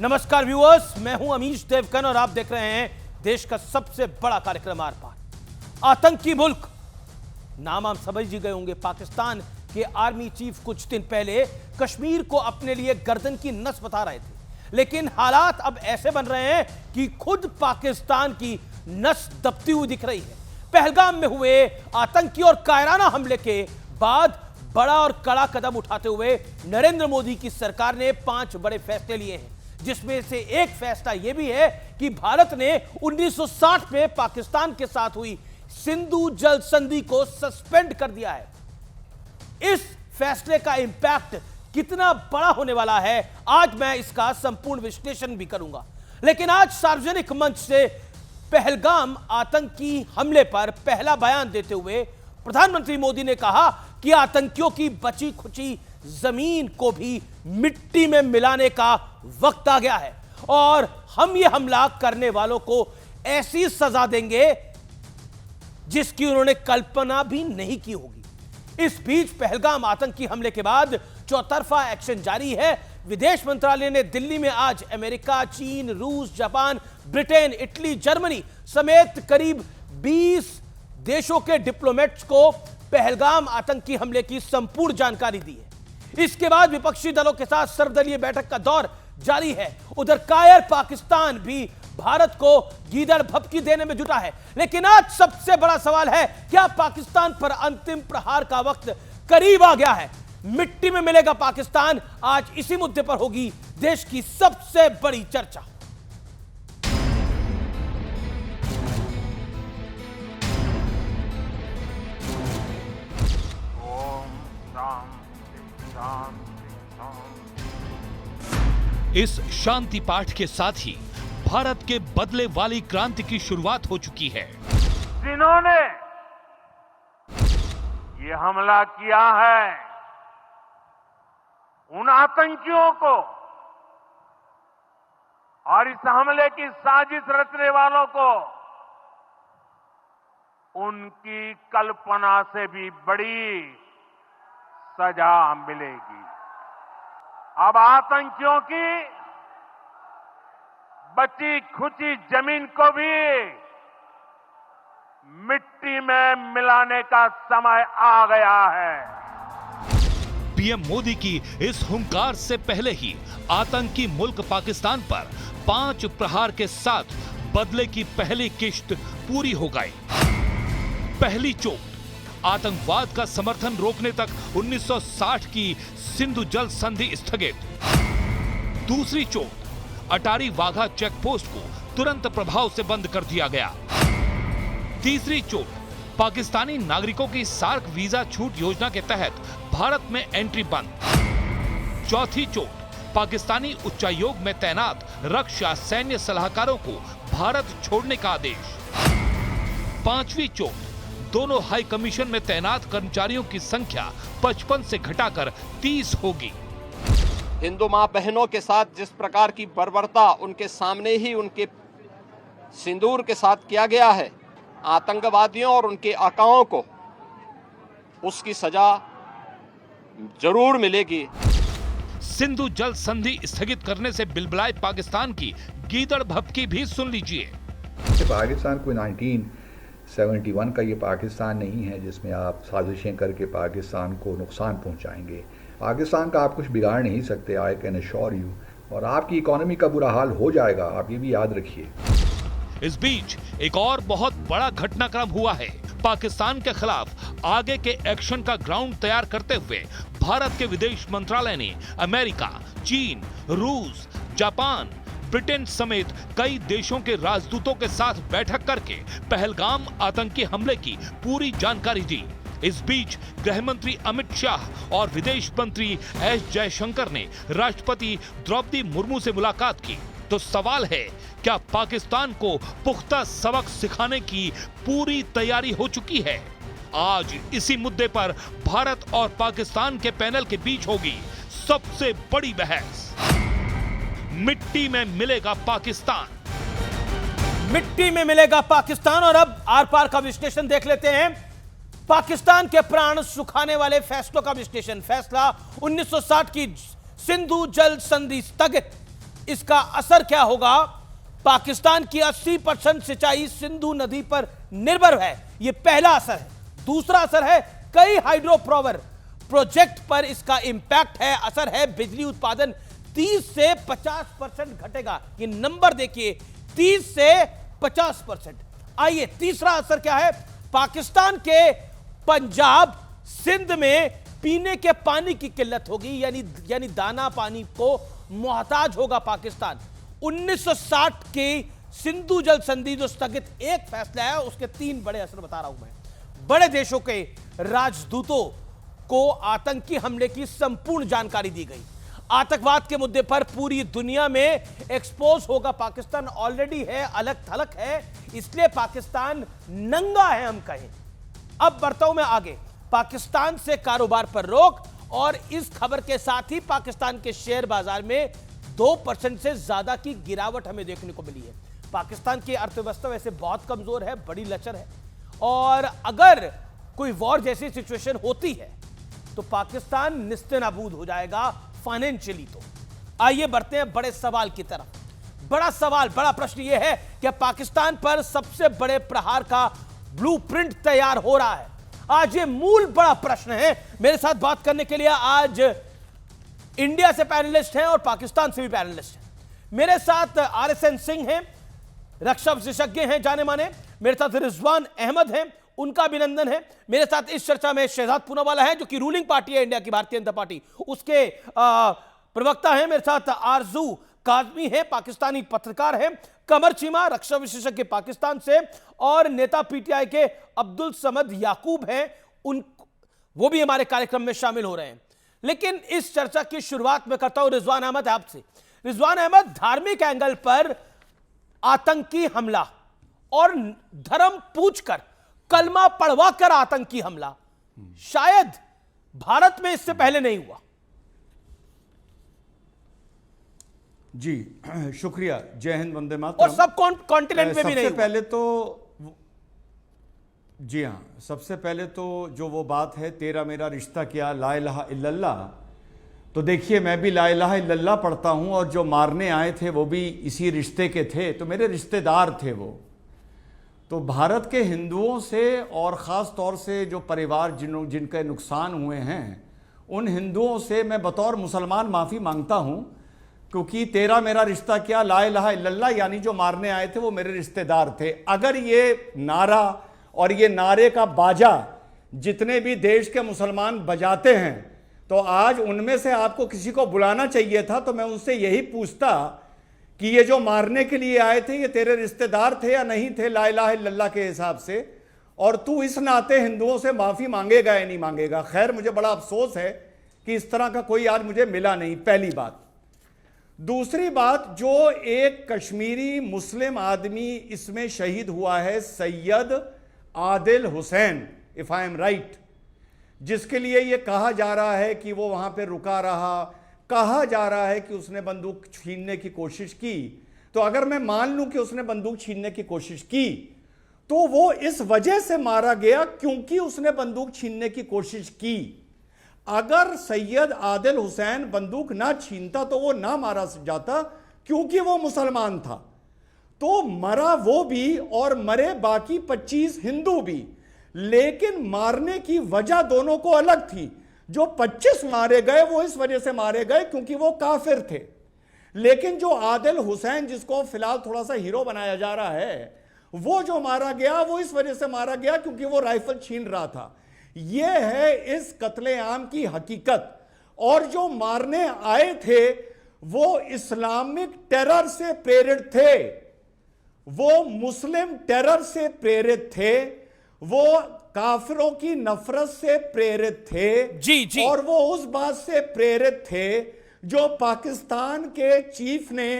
नमस्कार व्यूअर्स, मैं हूं अमीश देवगन और आप देख रहे हैं देश का सबसे बड़ा कार्यक्रम आर पार। आतंकी मुल्क नाम आप समझ ही गए होंगे। पाकिस्तान के आर्मी चीफ कुछ दिन पहले कश्मीर को अपने लिए गर्दन की नस बता रहे थे, लेकिन हालात अब ऐसे बन रहे हैं कि खुद पाकिस्तान की नस दबती हुई दिख रही है। पहलगाम में हुए आतंकी और कायराना हमले के बाद बड़ा और कड़ा कदम उठाते हुए नरेंद्र मोदी की सरकार ने 5 बड़े फैसले लिए हैं, जिसमें से एक फैसला यह भी है कि भारत ने 1960 में पाकिस्तान के साथ हुई सिंधु जल संधि को सस्पेंड कर दिया है। इस फैसले का इंपैक्ट कितना बड़ा होने वाला है, आज मैं इसका संपूर्ण विश्लेषण भी करूंगा। लेकिन आज सार्वजनिक मंच से पहलगाम आतंकी हमले पर पहला बयान देते हुए प्रधानमंत्री मोदी ने कहा कि आतंकियों की बची खुची जमीन को भी मिट्टी में मिलाने का वक्त आ गया है और हम ये हमला करने वालों को ऐसी सजा देंगे जिसकी उन्होंने कल्पना भी नहीं की होगी। इस बीच पहलगाम आतंकी हमले के बाद चौतरफा एक्शन जारी है। विदेश मंत्रालय ने दिल्ली में आज अमेरिका, चीन, रूस, जापान, ब्रिटेन, इटली, जर्मनी समेत करीब 20 देशों के डिप्लोमेट्स को पहलगाम आतंकी हमले की संपूर्ण जानकारी दी है। इसके बाद विपक्षी दलों के साथ सर्वदलीय बैठक का दौर जारी है। उधर कायर पाकिस्तान भी भारत को गीदड़ भभकी देने में जुटा है। लेकिन आज सबसे बड़ा सवाल है, क्या पाकिस्तान पर अंतिम प्रहार का वक्त करीब आ गया है? मिट्टी में मिलेगा पाकिस्तान, आज इसी मुद्दे पर होगी देश की सबसे बड़ी चर्चा। इस शांति पाठ के साथ ही भारत के बदले वाली क्रांति की शुरुआत हो चुकी है। जिन्होंने ये हमला किया है, उन आतंकियों को और इस हमले की साजिश रचने वालों को उनकी कल्पना से भी बड़ी सजा मिलेगी। अब आतंकियों की बची खुची जमीन को भी मिट्टी में मिलाने का समय आ गया है। पीएम मोदी की इस हुंकार से पहले ही आतंकी मुल्क पाकिस्तान पर 5 प्रहार के साथ बदले की पहली किश्त पूरी हो गई। पहली चोट, आतंकवाद का समर्थन रोकने तक 1960 की सिंधु जल संधि स्थगित। दूसरी चोट, अटारी वाघा चेक पोस्ट को तुरंत प्रभाव से बंद कर दिया गया। तीसरी चोट, पाकिस्तानी नागरिकों की सार्क वीजा छूट योजना के तहत भारत में एंट्री बंद। चौथी चोट, पाकिस्तानी उच्चायोग में तैनात रक्षा सैन्य सलाहकारों को भारत छोड़ने का आदेश। पांचवी चोट, दोनों हाई कमीशन में तैनात कर्मचारियों की संख्या 55 से घटाकर 30 होगी। हिंदू मां बहनों के साथ जिस प्रकार की बर्बरता उनके सामने ही उनके सिंदूर के साथ किया गया है, आतंकवादियों और उनके आकाओं को उसकी सजा जरूर मिलेगी। सिंधु जल संधि स्थगित करने से बिलबिलाए पाकिस्तान की गीदड़ भभकी भी सुन लीजिए। पाकिस्तान कोई 1971 का ये पाकिस्तान नहीं है जिसमें आप साजिशें करके पाकिस्तान को नुकसान पहुंचाएंगे। पाकिस्तान का आप कुछ बिगाड़ नहीं सकते, आई कैन अश्योर यू। और आपकी इकोनॉमी का बुरा हाल हो जाएगा, आप ये भी याद रखिए। इस बीच एक और बहुत बड़ा घटनाक्रम हुआ है। पाकिस्तान के खिलाफ आगे के एक्शन का ग्राउंड तैयार करते हुए भारत के विदेश मंत्रालय ने अमेरिका, चीन, रूस, जापान, ब्रिटेन समेत कई देशों के राजदूतों के साथ बैठक करके पहलगाम आतंकी हमले की पूरी जानकारी दी। इस बीच गृह मंत्री अमित शाह और विदेश मंत्री एस जयशंकर ने राष्ट्रपति द्रौपदी मुर्मू से मुलाकात की। तो सवाल है, क्या पाकिस्तान को पुख्ता सबक सिखाने की पूरी तैयारी हो चुकी है? आज इसी मुद्दे पर भारत और पाकिस्तान के पैनल के बीच होगी सबसे बड़ी बहस। मिट्टी में मिलेगा पाकिस्तान। मिट्टी में मिलेगा पाकिस्तान। और अब आर पार का विश्लेषण देख लेते हैं। पाकिस्तान के प्राण सुखाने वाले फैसलों का विश्लेषण। फैसला 1960 की सिंधु जल संधि स्थगित, इसका असर क्या होगा? पाकिस्तान की 80% सिंचाई सिंधु नदी पर निर्भर है, यह पहला असर है। दूसरा असर है कई हाइड्रो पावर प्रोजेक्ट पर इसका इंपैक्ट है, असर है बिजली उत्पादन 30 से 50% घटेगा। ये नंबर देखिए, 30 से 50%। आइए तीसरा असर क्या है? पाकिस्तान के पंजाब सिंध में पीने के पानी की किल्लत होगी, यानी दाना पानी को मोहताज होगा पाकिस्तान। 1960 की सिंधु जल संधि जो स्थगित एक फैसला है, उसके 3 बड़े असर बता रहा हूं मैं। बड़े देशों के राजदूतों को आतंकी हमले की संपूर्ण जानकारी दी गई। आतंकवाद के मुद्दे पर पूरी दुनिया में एक्सपोज होगा पाकिस्तान, ऑलरेडी है, अलग थलग है, इसलिए पाकिस्तान नंगा है हम कहें। अब बढ़ता हूं मैं आगे। पाकिस्तान से कारोबार पर रोक, और इस खबर के साथ ही पाकिस्तान के शेयर बाजार में 2% से ज्यादा की गिरावट हमें देखने को मिली है। पाकिस्तान की अर्थव्यवस्था वैसे बहुत कमजोर है, बड़ी लचर है, और अगर कोई वॉर जैसी सिचुएशन होती है तो पाकिस्तान निस्तेनाबूद हो जाएगा फाइनेंशियली। तो आइए बढ़ते हैं बड़े सवाल की तरफ। बड़ा सवाल, बड़ा प्रश्न यह है कि पाकिस्तान पर सबसे बड़े प्रहार का ब्लूप्रिंट तैयार हो रहा है। आज ये मूल बड़ा प्रश्न है। मेरे साथ बात करने के लिए आज इंडिया से पैनलिस्ट हैं और पाकिस्तान से भी पैनलिस्ट हैं। मेरे साथ RSN सिंह हैं, रक्षा विशेषज्ञ हैं जाने माने। मेरे साथ रिजवान अहमद हैं, उनका अभिनंदन है। मेरे साथ इस चर्चा में शहजाद पूनावाला है, जो कि रूलिंग पार्टी है इंडिया की, भारतीय जनता पार्टी, उसके प्रवक्ता हैं। मेरे साथ आरजू काजमी है, पाकिस्तानी पत्रकार हैं। कमर चीमा, रक्षा विशेषज्ञ पाकिस्तान से, और नेता PTI के अब्दुल समद याकूब हैं, वो भी हमारे कार्यक्रम में शामिल हो रहे हैं। लेकिन इस चर्चा की शुरुआत में करता हूं रिजवान अहमद आपसे। रिजवान अहमद, धार्मिक एंगल पर आतंकी हमला और धर्म पूछकर, कलमा पढ़वाकर आतंकी हमला शायद भारत में इससे पहले नहीं हुआ। जी शुक्रिया, जय हिंद, वंदे मातरम। और सब कॉन्टिनेंट में भी नहीं सबसे पहले तो जी हाँ, सबसे पहले तो जो वो बात है, तेरा मेरा रिश्ता क्या, ला इलाहा इल्लल्लाह, तो देखिए मैं भी ला इलाहा इल्लल्लाह पढ़ता हूँ, और जो मारने आए थे वो भी इसी रिश्ते के थे, तो मेरे रिश्तेदार थे वो। तो भारत के हिंदुओं से, और ख़ास तौर से जो परिवार जिनके नुकसान हुए हैं, उन हिंदुओं से मैं बतौर मुसलमान माफ़ी मांगता हूँ, क्योंकि तेरा मेरा रिश्ता क्या, ला इलाहा इल्लल्लाह, यानी जो मारने आए थे वो मेरे रिश्तेदार थे। अगर ये नारा और ये नारे का बाजा जितने भी देश के मुसलमान बजाते हैं, तो आज उनमें से आपको किसी को बुलाना चाहिए था, तो मैं उनसे यही पूछता कि ये जो मारने के लिए आए थे, ये तेरे रिश्तेदार थे या नहीं थे ला इलाहा इल्लल्लाह के हिसाब से, और तू इस नाते हिंदुओं से माफ़ी मांगेगा या नहीं मांगेगा। खैर, मुझे बड़ा अफसोस है कि इस तरह का कोई आज मुझे मिला नहीं, पहली बात। दूसरी बात, जो एक कश्मीरी मुस्लिम आदमी इसमें शहीद हुआ है, Syed Adil Hussain, if I am right, जिसके लिए यह कहा जा रहा है कि वो वहां पे रुका रहा, कहा जा रहा है कि उसने बंदूक छीनने की कोशिश की। तो अगर मैं मान लूं कि उसने बंदूक छीनने की कोशिश की, तो वो इस वजह से मारा गया क्योंकि उसने बंदूक छीनने की कोशिश की। अगर सैयद आदिल हुसैन बंदूक ना छीनता तो वो ना मारा जाता, क्योंकि वो मुसलमान था। तो मरा वो भी और मरे बाकी 25 हिंदू भी, लेकिन मारने की वजह दोनों को अलग थी। जो 25 मारे गए वो इस वजह से मारे गए क्योंकि वो काफिर थे, लेकिन जो आदिल हुसैन, जिसको फिलहाल थोड़ा सा हीरो बनाया जा रहा है, वो जो मारा गया वो इस वजह से मारा गया क्योंकि वो राइफल छीन रहा था। यह है इस कत्लेआम की हकीकत। और जो मारने आए थे वो इस्लामिक टेरर से प्रेरित थे, वो मुस्लिम टेरर से प्रेरित थे, वो काफिरों की नफरत से प्रेरित थे, जी। और वो उस बात से प्रेरित थे जो पाकिस्तान के चीफ ने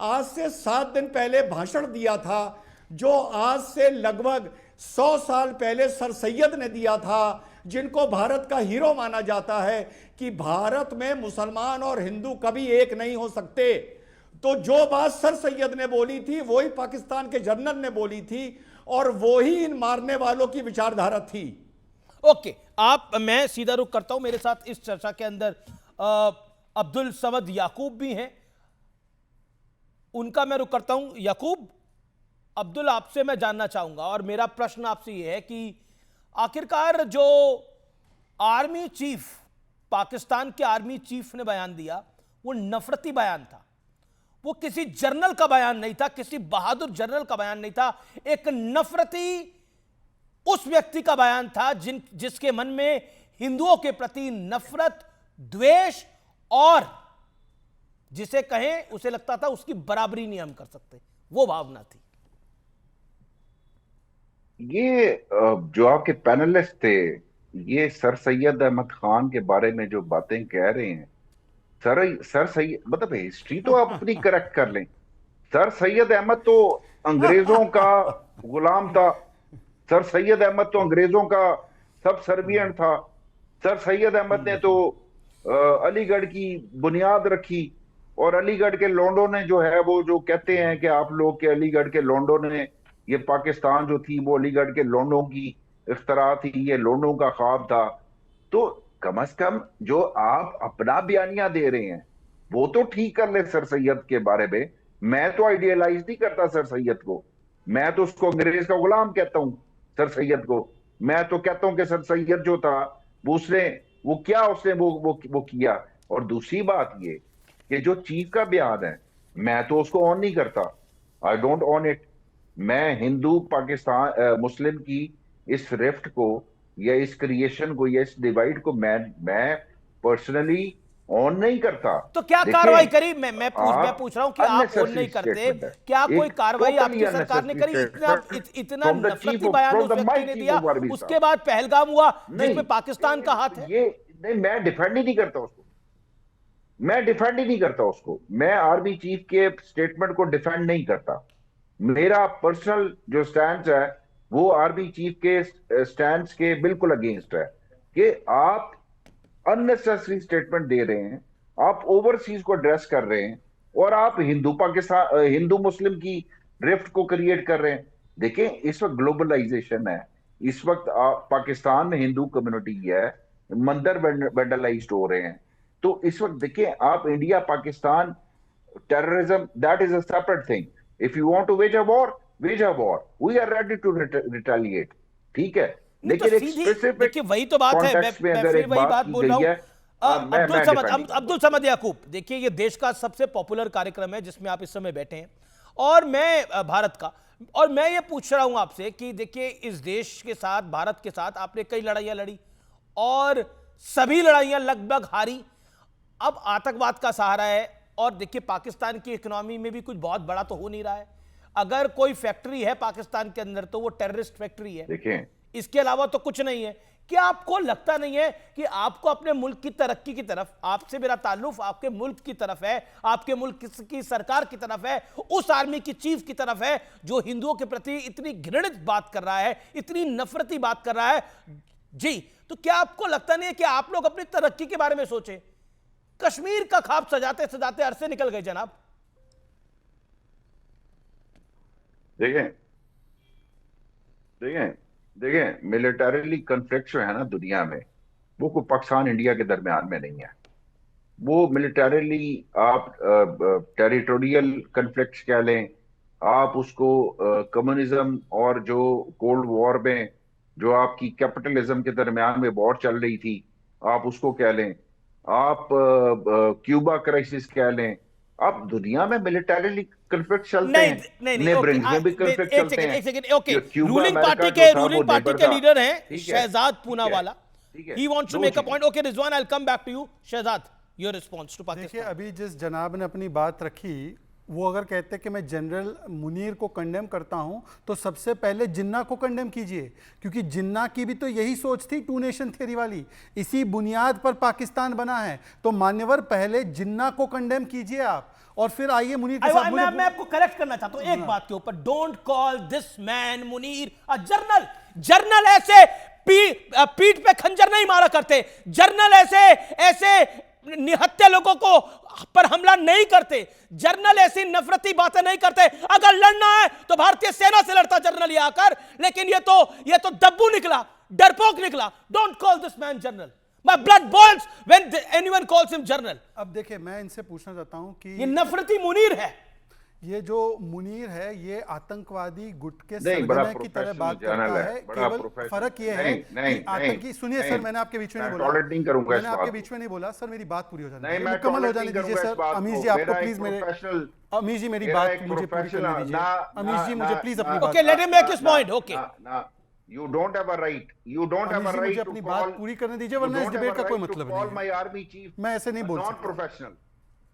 आज से 7 दिन पहले भाषण दिया था, जो आज से लगभग 100 साल पहले सर सैयद ने दिया था, जिनको भारत का हीरो माना जाता है कि भारत में मुसलमान और हिंदू कभी एक नहीं हो सकते। तो जो बात सर सैयद ने बोली थी वही पाकिस्तान के जनरल ने बोली थी, और वही इन मारने वालों की विचारधारा थी। ओके, मैं सीधा रुख करता हूं। मेरे साथ इस चर्चा के अंदर अब्दुल समद याकूब भी हैं। उनका मैं रुख करता हूं। याकूब अब्दुल, आपसे मैं जानना चाहूंगा और मेरा प्रश्न आपसे यह है कि आखिरकार जो आर्मी चीफ, पाकिस्तान के आर्मी चीफ ने बयान दिया वो नफरती बयान था, वो किसी जनरल का बयान नहीं था, किसी बहादुर जनरल का बयान नहीं था, एक नफरती उस व्यक्ति का बयान था जिसके मन में हिंदुओं के प्रति नफरत, द्वेष और जिसे कहें उसे लगता था उसकी बराबरी नहीं हम कर सकते, वो भावना थी। ये जो आपके पैनलिस्ट थे, ये सर सैयद अहमद खान के बारे में जो बातें कह रहे हैं, सर सैयद मतलब हिस्ट्री तो आप अपनी करेक्ट कर लें। सर सैयद अहमद तो अंग्रेजों का गुलाम था, सर सैयद अहमद तो अंग्रेजों का सब सर्विएंट था। सर सैयद अहमद ने तो अलीगढ़ की बुनियाद रखी, और अलीगढ़ के लोंडों ने जो है वो जो कहते हैं कि आप लोग के अलीगढ़ के लोंडों ने, ये पाकिस्तान जो थी वो अलीगढ़ के लोंडों की इख्तरा थी, ये लोंडों का ख्वाब था। तो कम से कम जो आप अपना बयानिया दे रहे हैं वो तो ठीक कर ले सर सैयद के बारे में। मैं तो आइडियलाइज नहीं करता सर सैयद को, मैं तो उसको अंग्रेज का गुलाम कहता हूं सर सैयद को। मैं तो कहता हूं कि सर सैयद जो था वो उसने वो किया। और दूसरी बात ये कि जो चीफ का बयान है, मैं तो उसको ऑन नहीं करता, आई डोंट ऑन इट। मैं हिंदू पाकिस्तान मुस्लिम की इस रिफ्ट को या इस क्रिएशन को या इस डिवाइड को मैं पर्सनली ऑन नहीं करता। तो क्या कार्रवाई करी? मैं पूछ रहा हूं कि आप ऑन नहीं करते, क्या कोई कार्रवाई आपकी सरकार ने करी? इतना नफरती बयान उस व्यक्ति ने दिया, उसके बाद पहलगाम हुआ जिसमें पाकिस्तान का हाथ है। ये नहीं, मैं डिफेंड ही नहीं करता उसको, मैं आर्मी चीफ के स्टेटमेंट को डिफेंड नहीं करता। मेरा पर्सनल जो स्टैंड है वो आर्मी चीफ के स्टैंड के बिल्कुल अगेंस्ट है कि आप अननेसेसरी स्टेटमेंट दे रहे हैं, आप ओवरसीज को एड्रेस कर रहे हैं, और आप हिंदू मुस्लिम की रिफ्ट को क्रिएट कर रहे हैं। देखें, इस वक्त ग्लोबलाइजेशन है, इस वक्त पाकिस्तान में हिंदू कम्युनिटी है, मंदिर वेंडलाइज्ड हो रहे हैं। तो इस वक्त देखें, आप India Pakistan terrorism, that is a separate thing. If you want to wage a war, we are ready to retaliate, ठीक है। लेकिन एक स्पेसिफिक, देखिए वही तो बात है, मैं फिर वही बात बोल रहा हूं। अब्दुल समद याकूब, देखिए ये देश का सबसे पॉपुलर कार्यक्रम है जिसमें आप इस समय बैठे हैं, और मैं भारत का, और मैं ये पूछ रहा हूं आपसे कि देखिए इस देश के साथ, भारत के साथ आपने कई लड़ाइयां लड़ी और सभी लड़ाइयां लगभग हारी। अब आतंकवाद का सहारा है, और देखिए पाकिस्तान की इकोनॉमी में भी कुछ बहुत बड़ा तो हो नहीं रहा है। अगर कोई फैक्ट्री है पाकिस्तान के अंदर तो वो टेररिस्ट फैक्ट्री है, देखें, इसके अलावा तो कुछ नहीं है। क्या आपको लगता नहीं है कि आपको अपने मुल्क की तरक्की की तरफ, आपसे मेरा ताल्लुक आपके मुल्क की तरफ है, आपके मुल्क की सरकार की तरफ है, उस आर्मी की चीफ की तरफ है जो हिंदुओं के प्रति इतनी घृणित बात कर रहा है, इतनी नफरती बात कर रहा है जी? तो क्या आपको लगता नहीं है कि आप लोग अपनी तरक्की के बारे में सोचें? कश्मीर का ख्वाब सजाते सजाते अरसे निकल गए जनाब। देखें, मिलिटरीली कॉन्फ्लिक्ट जो है ना दुनिया में, वो कोई पाकिस्तान इंडिया के दरमियान में नहीं है। वो मिलिटरीली आप टेरिटोरियल कॉन्फ्लिक्ट कह लें, आप उसको कम्युनिज्म और जो कोल्ड वॉर में जो आपकी कैपिटलिज्म के दरमियान में वॉर चल रही थी, आप उसको कह लें, आप क्यूबा क्राइसिस कह लें। अब दुनिया में मिलिटरीली कॉन्फ्लिक्ट चलते हैं, नेबरिंग में भी कॉन्फ्लिक्ट चलते हैं। ओके, रूलिंग पार्टी के लीडर हैं Shahzad Poonawalla, he wants to make a point. Okay Rizwan, I'll come back to you. Shahzad, your response to Pakistan. देखिए, अभी जिस जनाब ने अपनी बात रखी, वो अगर कहते कि मैं जनरल मुनीर को कंडेम करता हूं तो सबसे पहले जिन्ना को कंडेम कीजिए, क्योंकि जिन्ना की भी तो यही सोच थी, टू नेशन थ्योरी वाली, इसी बुनियाद पर पाकिस्तान बना है। तो मान्यवर पहले जिन्ना को कंडेम कीजिए आप, और फिर आइए मुनीर के साथ। मैं आपको करेक्ट करना चाहता हूं एक बात के ऊपर, don't call this man Munir a journal. Journal ऐसे पीठ पे खंजर नहीं मारा करते, जर्नल ऐसे निहत्थे लोगों को पर हमला नहीं करते, जर्नल ऐसी नफरती बातें नहीं करते। अगर लड़ना है तो भारतीय सेना से लड़ता जर्नल ये आकर, लेकिन ये तो दब्बू निकला, डरपोक निकला। Don't call this man general, my blood boils when anyone calls him general. अब देखिए, मैं इनसे पूछना चाहता हूं कि ये नफरती मुनीर है। ये जो मुनीर है ये आतंकवादी गुट के नहीं, बड़ा सरगना की तरह बात प्रोफेशनल करता जर्नल है। है, बड़ा केवल प्रोफेशनल। फर्क ये है नहीं, कि आतंकी, सुनिए सर, मैंने आपके बीच में नहीं बोला, टॉलरेट नहीं करूंगा मैंने इस आपके बात बीच में नहीं बोला सर, मेरी बात पूरी हो जाने नहीं, दीजिए, मैं मुकम्मल हो टॉलरेट जाने नहीं दीजिए करूंगा सर। इस बात अमीश को। जी, आपको मेरा एक प्लीज मेरे प्रोफेशनल अमीश जी मेरी मेरा बात एक मुझे पूरी करने प्रोफेशनल दीजिए। अमीश जी मुझे प्लीज अपनी Okay, let him make his point. Okay. You don't have a right. You don't have a Amish ji, right मुझे to अपनी call. बात पूरी करने दीजिए, you वरना इस don't have डिबेट a का कोई right to मतलब call नहीं my है। army chief मैं ऐसे नहीं बोल not सकता। professional.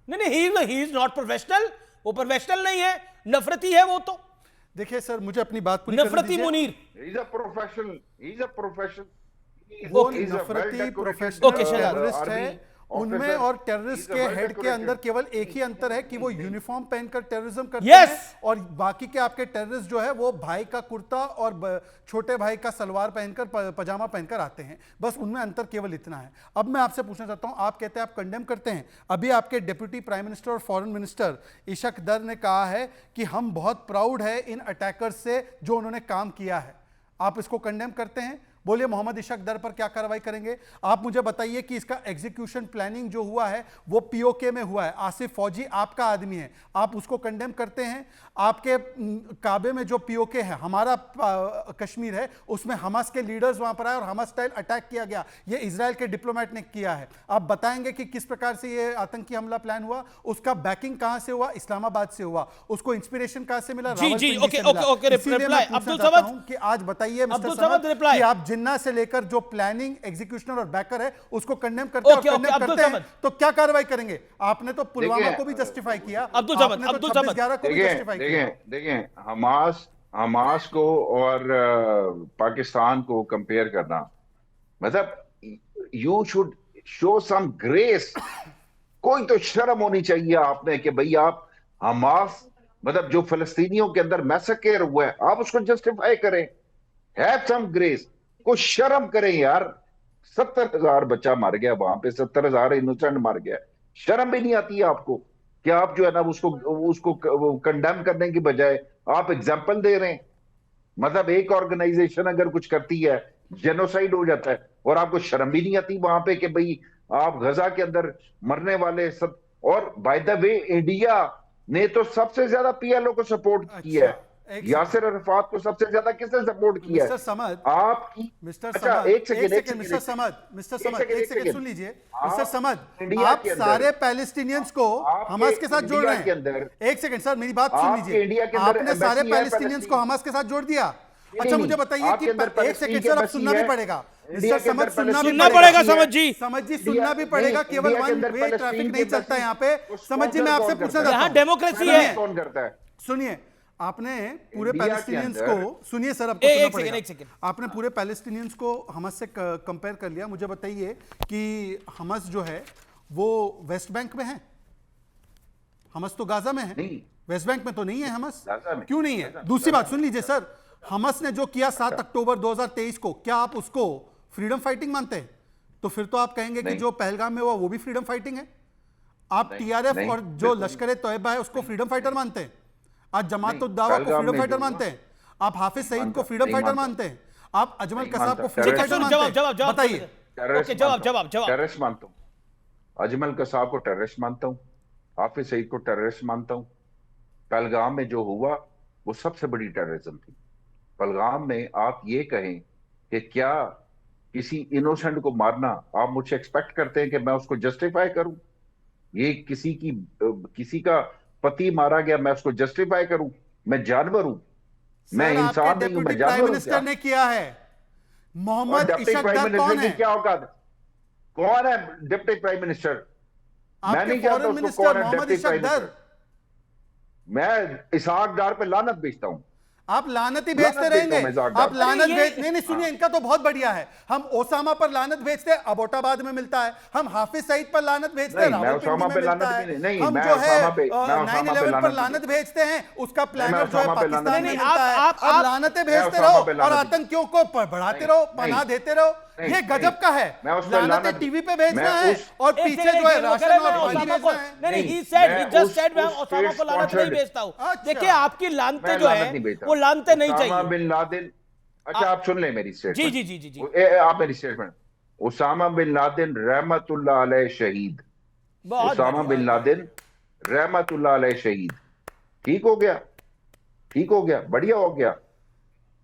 नहीं, ही इज नॉट प्रोफेशनल, वो प्रोफेशनल नहीं है, नफरती है वो तो, देखिए सर, मुझे अपनी बात पूरी करने नफरती दीजिए। Munir. He's a professional. He's a professional. वो He's a नफरती well-decorated, professional Okay, Shehzad. Terrorist है, army उनमें officer. और टेररिस्ट He's a के well हेड के decorated. अंदर केवल एक ही अंतर है कि वो यूनिफॉर्म पहनकर टेररिज्म करते Yes. हैं, और बाकी के आपके टेररिस्ट जो है वो भाई का कुर्ता और छोटे भाई का सलवार पहनकर, पजामा पहनकर आते हैं। बस उनमें अंतर केवल इतना है। अब मैं आपसे पूछना चाहता हूं, आप कहते हैं आप कंडेम करते हैं, अभी आपके डिप्टी प्राइम मिनिस्टर और फॉरेन मिनिस्टर इशक दर ने कहा है कि हम बहुत प्राउड है इन अटैकर्स से जो उन्होंने काम किया है। आप इसको कंडेम करते हैं? बोलिए, मोहम्मद इशक दर पर क्या कार्रवाई करेंगे? आप मुझे बताइए कि इसका एग्जीक्यूशन प्लानिंग जो हुआ है वो पीओके में हुआ है, आसिफ फौजी आपका आदमी है, आप उसको कंडेम करते हैं? आपके काबे में जो पीओके है, हमारा कश्मीर है, उसमें हमास के लीडर्स वहां पर आए और हमास स्टाइल अटैक किया गया, ये इजराइल के डिप्लोमेट ने किया है। आप बताएंगे कि किस प्रकार से ये आतंकी हमला प्लान हुआ, उसका बैकिंग कहां से हुआ? इस्लामाबाद से हुआ। उसको इंस्पिरेशन कहां से मिला? जी, रावलपिंडी से ओके, मिला। ओके, इसीलिए मैं रिप्लाई, पूछना अब्दुल चाहता समद। हूं कि आज बताइए मिस्टर अब्दुल समद, समद रिप्लाई। कि आप जिन्ना से लेकर जो प्लानिंग, एग्जीक्यूशनर और बैकर है उसको कंडेम करते हैं, और कंडेम अब्दुल करते हैं समद। तो क्या कार्रवाई करेंगे? आपने तो पुलवामा देखिए, को भी जस्टिफाई किया, अब्दुल समद, आपने तो अब्दुल समद। 26/11 को भी जस्टिफाई किया। देखिए, हमास को और पाकिस्तान को कंपेयर करना, मतलब you should show some grace. कोई तो शर्म होनी चाहिए आपने कि भाई आप हमास, मतलब जो फिलिस्तीनियों के अंदर मैसेकर हुआ है, आप उसको जस्टिफाई करें। हैव सम ग्रेस, कुछ शर्म करें यार। 70,000 बच्चा मर गया वहां पे, 70,000 इनोसेंट मर गया, शर्म भी नहीं आती है आपको कि आप जो है ना उसको कंडेम करने की बजाय आप एग्जाम्पल दे रहे हैं। मतलब एक ऑर्गेनाइजेशन अगर कुछ करती है, जेनोसाइड हो जाता है, और आपको शर्म भी नहीं आती वहां पे कि भाई आप गजा के अंदर मरने वाले सब। और बाय द वे, इंडिया ने तो सबसे ज्यादा पीएलओ को सपोर्ट किया है। यासिर अरफात को सबसे ज्यादा किसने सपोर्ट किया है? मिस्टर समद, आपकी। मिस्टर अच्छा, समद, एक सेकंड मिस्टर समद, एक सेकंड सुन लीजिए मिस्टर समद, इंडिया आप के अंदर- सारे पैलेस्टीनियंस को हमास के साथ जोड़ रहे के अंदर- हैं। एक सेकंड सर, मेरी बात सुन आपके इंडिया लीजिए, के अंदर आपने सारे embassy है, पैलेस्टीनियंस को हमास के साथ जोड़ दिया। अच्छा, नहीं, मुझे बताइए आपके कि अंदर एक पैलेस्टीन सेकंड की सर, अब embassy सुनना भी है। पड़ेगा इंडिया मिस्टर के अंदर समद, सुनना भी सुनना पड़ेगा समझ जी। समझ जी, सुनना भी पड़ेगा। केवल इंडिया के वन अंदर वे पैलेस्टीन ट्रैफिक की नहीं चलता embassy यहाँ पे। को समझ जी, मैं आपसे sponsor पूछना कौन चाहता यहाँ हूँ, डेमोक्रेसी है। कौन करता है? सुनिए, आपने पूरे इंडिया के पैलेस्टीनियंस अंदर- को, सुनिए सर, आपको एक सुनना सेकंड, पड़ेगा। एक सेकंड। आपने पूरे पैलेस्टीनियंस को हमास से कंपेयर कर लिया। मुझे बताइए कि हमास जो है वो वेस्ट बैंक में है? हमास तो गाजा में है, नहीं। वेस्ट बैंक में तो नहीं है हमास। गाजा में। क्यों नहीं है? दूसरी बात सुन लीजिए सर, हमास ने जो किया 7 अक्टूबर 2023 को, क्या आप उसको फ्रीडम फाइटिंग मानते हैं? तो फिर तो आप कहेंगे कि नहीं। जो पहलगाम में हुआ वो भी फ्रीडम फाइटिंग है। आप नहीं, टीआरएफ नहीं, और जो बिल्कुल लश्कर ए तोयबा है उसको फ्रीडम फाइटर मानते हैं? आज जमात नहीं, उद दावा को पहलगाम फ्रीडम में फाइटर जो मानते हैं? आप हाफिज सईद को मानता, फ्रीडम नहीं फाइटर मानता। मानते हैं? आप अजमल नहीं कसाब को मानता, फ्रीडम टेररिस्ट फाइटर मानता। मानते हैं? जवाब बताइए। ओके, जवाब। टेररिस्ट मानता हूँ। अजमल कसाब को टेररिस्ट मानता हूँ, हाफिज सईद को टेररिस्ट मानता हूँ। पहलगाम में जो हुआ वो सबसे बड़ी टेररिज्म थी। पहलगाम में आप ये कहें कि क्या किसी इनोसेंट को मारना, आप मुझसे एक्सपेक्ट करते हैं कि मैं उसको जस्टिफाई करूं? ये किसी का पति मारा गया, मैं उसको जस्टिफाई करूं? मैं जानवर हूं? मैं सर, इंसान आपके नहीं हूं, मैं डिप्टी प्राइम जानवर हूं मिनिस्टर क्या? ने किया है। और मोहम्मद डिप्टी इशक प्राइम दर कौन मिनिस्टर है? की क्या औकात? कौन है डिप्टी प्राइम मिनिस्टर? मैं आपके नहीं जानता फॉरेन उसको मिनिस्टर कौन है मोहम्मद डिप्टी इशक प्राइम दर। मिनिस्टर। मैं इसहाक डार पे लानत भेजता हूं। आप लानत ही लानत भेजते भेजता रहेंगे। हूं मैं इसाक आप डार। लानत अरे ये- भेज, नहीं सुनिए, इनका तो बहुत बढ़िया है। हम ओसामा पर लानत भेजते हैं, अबोटाबाद में मिलता है। हम हाफिज सईद पर लानत भेजते हैं, नहीं, मैं रावलपिंडी ओसामा में पे मिलता लानत है। भी नहीं, हम मैं जो है ओसामा पे- मैं ओसामा पे 9/11 पर लानत लानत नहीं। भेजते हैं, उसका प्लानर जो है ओसामा पे लानत पाकिस्तान में नहीं। मिलता है। आप लानतें भेजते ओसामा रहो पे और लानत आतंकियों को बढ़ाते रहो, पनाह देते रहो। नहीं, ये गजब का है। मैं उस पे लानतें लानत- टीवी पे भेजना मैं है उस- और पीछे जो है राशन और पानी ओसामा को, भेजना है। नहीं, he नहीं, said, मैं he just उस- said मैं उस ओसामा को लानत नहीं state-sponsored- भेजता हूँ। अच्छा। देखिए, आपकी लानतें मैं जो लानत है नहीं भेजता। वो लानतें नहीं उसामा चाहिए। बिन लादेन, अच्छा आप सुन लें मेरी स्टेटमेंट। जी। आप मेरी स्टेटमेंट। उसामा बिन लादेन रहमतुल्लाह अलैह शहीद। बहुत उसामा बढ़िया। बिन लादेन रहमतुल्लाह अलैह शहीद। ठीक हो गया, ठीक हो गया, बढ़िया हो गया।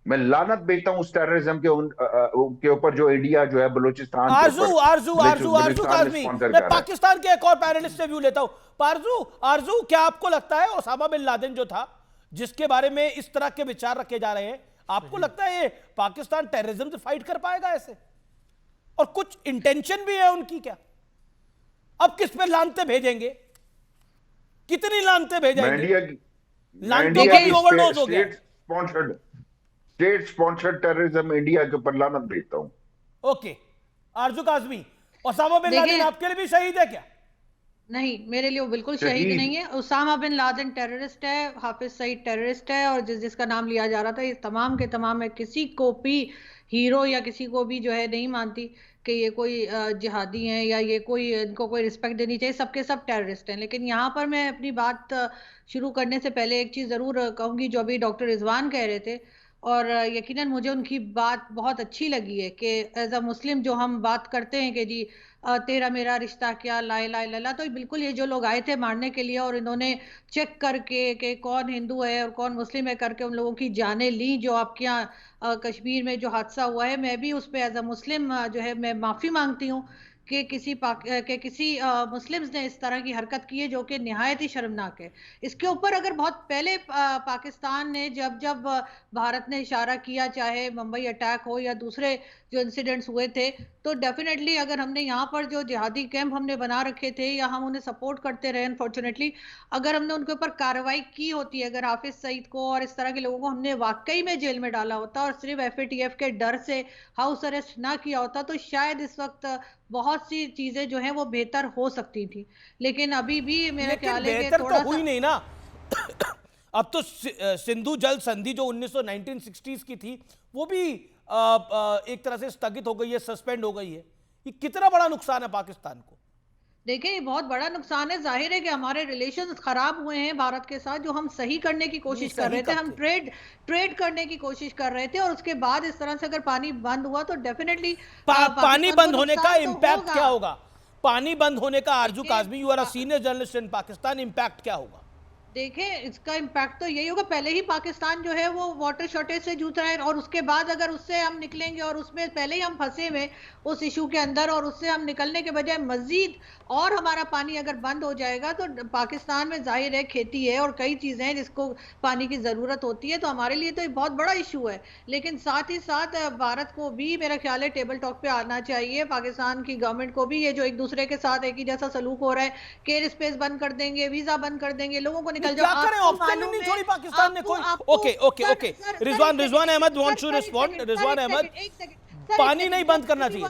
मैं लानत भेजता हूं उस टेररिज्म के ऊपर जो इंडिया जो है बलूचिस्तान के आरजू ऊपर आरजू आरजू आरजू बलूचिस्तान में काज़मी, स्पॉन्सर मैं कर रहा है। पाकिस्तान के एक और पैनलिस्ट से व्यू लेता हूं। आरजू आरजू, क्या आपको लगता है ओसामा बिन लादेन जो था, जिसके बारे में इस तरह के विचार रखे जा रहे हैं, आपको लगता है ये पाकिस्तान टेररिज्म से फाइट कर पाएगा ऐसे? और कुछ इंटेंशन भी है उनकी क्या? अब किस पे लानते भेजेंगे? कितनी लानते भेजेंगे? इंडिया की लानतों का भी ओवरडोज हो गया। स्टेट स्पॉन्सर्ड टेररिज्म इंडिया के ऊपर लानत भेजता हूं। ओके आरजू काज़मी, ओसामा बिन लादेन आपके लिए भी शहीद है क्या? नहीं, मेरे लिए वो बिल्कुल शहीद नहीं है। उसामा बिन लादेन टेररिस्ट है, हाफिज सईद टेररिस्ट है, और जिसका नाम लिया जा रहा था, ये तमाम के तमाम, मैं किसी को भी हीरो या किसी को भी जो है नहीं मानती कि ये कोई जिहादी हैं या ये कोई, इनको कोई रिस्पेक्ट देनी चाहिए, सबके सब टेररिस्ट हैं। लेकिन यहाँ पर मैं अपनी बात शुरू करने से पहले एक चीज़ ज़रूर कहूँगी, जो अभी डॉक्टर रिजवान कह रहे थे, और यकीनन मुझे उनकी बात बहुत अच्छी लगी है कि एज अ मुस्लिम जो हम बात करते हैं कि जी तेरा मेरा रिश्ता क्या, ला इलाहा इल्लल्लाह, तो बिल्कुल ये जो लोग आए थे मारने के लिए और इन्होंने चेक करके कि कौन हिंदू है और कौन मुस्लिम है करके उन लोगों की जानें ली, जो आपके यहाँ कश्मीर में जो हादसा हुआ है, मैं भी उस पर एज अ मुस्लिम जो है मैं माफ़ी मांगती हूँ कि किसी मुस्लिम्स ने इस तरह की हरकत की है जो कि निहायत ही शर्मनाक है। इसके ऊपर अगर बहुत पहले पाकिस्तान ने जब भारत ने इशारा किया, चाहे मुंबई अटैक हो या दूसरे जो इंसिडेंट्स हुए थे, तो डेफिनेटली अगर हमने यहाँ पर जो जिहादी कैंप हमने बना रखे थे या हम उन्हें सपोर्ट करते रहे, अनफॉर्चुनेटली अगर हमने उनके ऊपर कार्रवाई की होती, अगर हाफिज सईद को और इस तरह के लोगों को हमने वाकई में जेल में डाला होता और सिर्फ FATF के डर से हाउस अरेस्ट ना किया होता, तो शायद इस वक्त बहुत सी चीजें जो हैं वो बेहतर हो सकती थी। लेकिन अभी भी मेरा ख्याल है कि थोड़ा तो हुई नहीं ना। अब तो सिंधु जल संधि जो 1960s की थी, वो भी एक तरह से स्थगित हो गई है, सस्पेंड हो गई है। ये कितना बड़ा नुकसान है पाकिस्तान को? देखिए, ये बहुत बड़ा नुकसान है। जाहिर है कि हमारे रिलेशंस खराब हुए हैं भारत के साथ, जो हम सही करने की कोशिश कर रहे थे, हम ट्रेड करने की कोशिश कर रहे थे, और उसके बाद इस तरह से अगर पानी बंद हुआ तो डेफिनेटली पानी बंद होने का इम्पैक्ट क्या होगा? पानी बंद होने का, Arzoo Kazmi, you are a senior journalist in Pakistan, impact क्या होगा? देखें, इसका इम्पैक्ट तो यही होगा, पहले ही पाकिस्तान जो है वो वाटर शॉर्टेज से जूझ रहा है, और उसके बाद अगर उससे हम निकलेंगे और उसमें पहले ही हम फंसे हुए उस इशू के अंदर, और उससे हम निकलने के बजाय मजीद और हमारा पानी अगर बंद हो जाएगा, तो पाकिस्तान में जाहिर है खेती है और कई चीज़ें हैं जिसको पानी की ज़रूरत होती है, तो हमारे लिए तो ये बहुत बड़ा इशू है। लेकिन साथ ही साथ भारत को भी मेरा ख्याल है टेबल टॉक पे आना चाहिए, पाकिस्तान की गवर्नमेंट को भी। ये जो एक दूसरे के साथ एक ही जैसा सलूक हो रहा है, केयर स्पेस बंद कर देंगे, वीजा बंद कर देंगे, लोगों को निकल जाओ, ऑप्शन नहीं छोड़ी पाकिस्तान ने कोई। Okay Rizwan Ahmed wants to respond. Rizwan Ahmed, पानी नहीं बंद करना चाहिए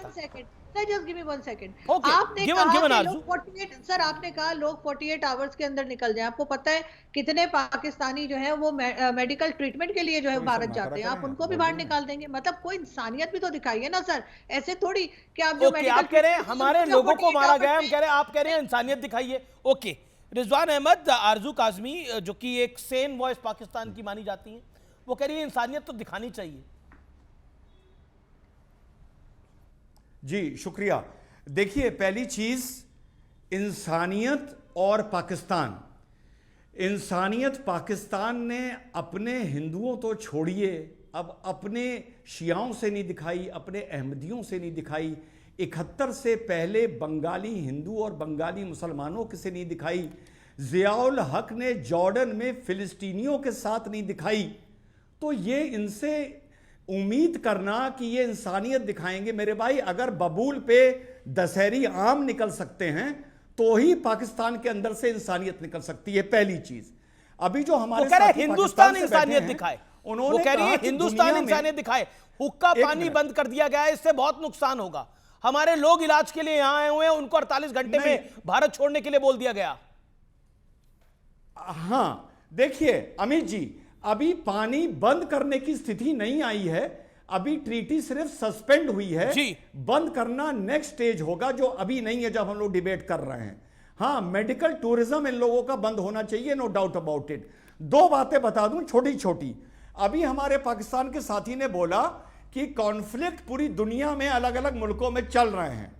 था। Just give me 1 second. Okay, आपने given, कहा कि आरजू। लोग 48 सर आपने कहा लोग 48 आवर्स के अंदर निकल जाएं। आपको पता है कितने पाकिस्तानी जो है वो मेडिकल ट्रीटमेंट के लिए जो है भारत जाते हैं, आप उनको भी बाहर निकाल देंगे? मतलब कोई इंसानियत भी तो दिखाइए ना सर, ऐसे थोड़ी कि आप जो आप कह रहे हैं हमारे लोगों को मारा गया, हम कह रहे हैं आप कह रहे हैं इंसानियत दिखाइए। ओके रिजवान अहमद, आरजू काज़मी जो कि एक सेन वॉइस पाकिस्तान की मानी जाती है, वो कह रही है इंसानियत तो दिखानी चाहिए। जी शुक्रिया। देखिए, पहली चीज इंसानियत और पाकिस्तान। इंसानियत पाकिस्तान ने अपने हिंदुओं तो छोड़िए, अब अपने शियाओं से नहीं दिखाई, अपने अहमदियों से नहीं दिखाई, 71 से पहले बंगाली हिंदू और बंगाली मुसलमानों से नहीं दिखाई, ज़ियाउल हक ने जॉर्डन में फिलिस्तीनियों के साथ नहीं दिखाई। तो ये इनसे उम्मीद करना कि ये इंसानियत दिखाएंगे, मेरे भाई, अगर बबूल पे दशहरी आम निकल सकते हैं तो ही पाकिस्तान के अंदर से इंसानियत निकल सकती है। पहली चीज, अभी जो हमारे साथी हिंदुस्तान इंसानियत दिखाए, उन्होंने कह रही है हिंदुस्तान इंसानियत दिखाए, हुक्का पानी बंद कर दिया गया है, इससे बहुत नुकसान होगा। हमारे लोग इलाज के लिए यहां आए हुए हैं, उनको 48 घंटे में भारत छोड़ने के लिए बोल दिया गया। हां देखिए अमित जी, अभी पानी बंद करने की स्थिति नहीं आई है, अभी ट्रीटी सिर्फ सस्पेंड हुई है जी। बंद करना नेक्स्ट स्टेज होगा, जो अभी नहीं है, जब हम लोग डिबेट कर रहे हैं। हां, मेडिकल टूरिज्म इन लोगों का बंद होना चाहिए, नो डाउट अबाउट इट। 2 बातें बता दूं छोटी छोटी। अभी हमारे पाकिस्तान के साथी ने बोला कि कॉन्फ्लिक्ट पूरी दुनिया में अलग अलग मुल्कों में चल रहे हैं।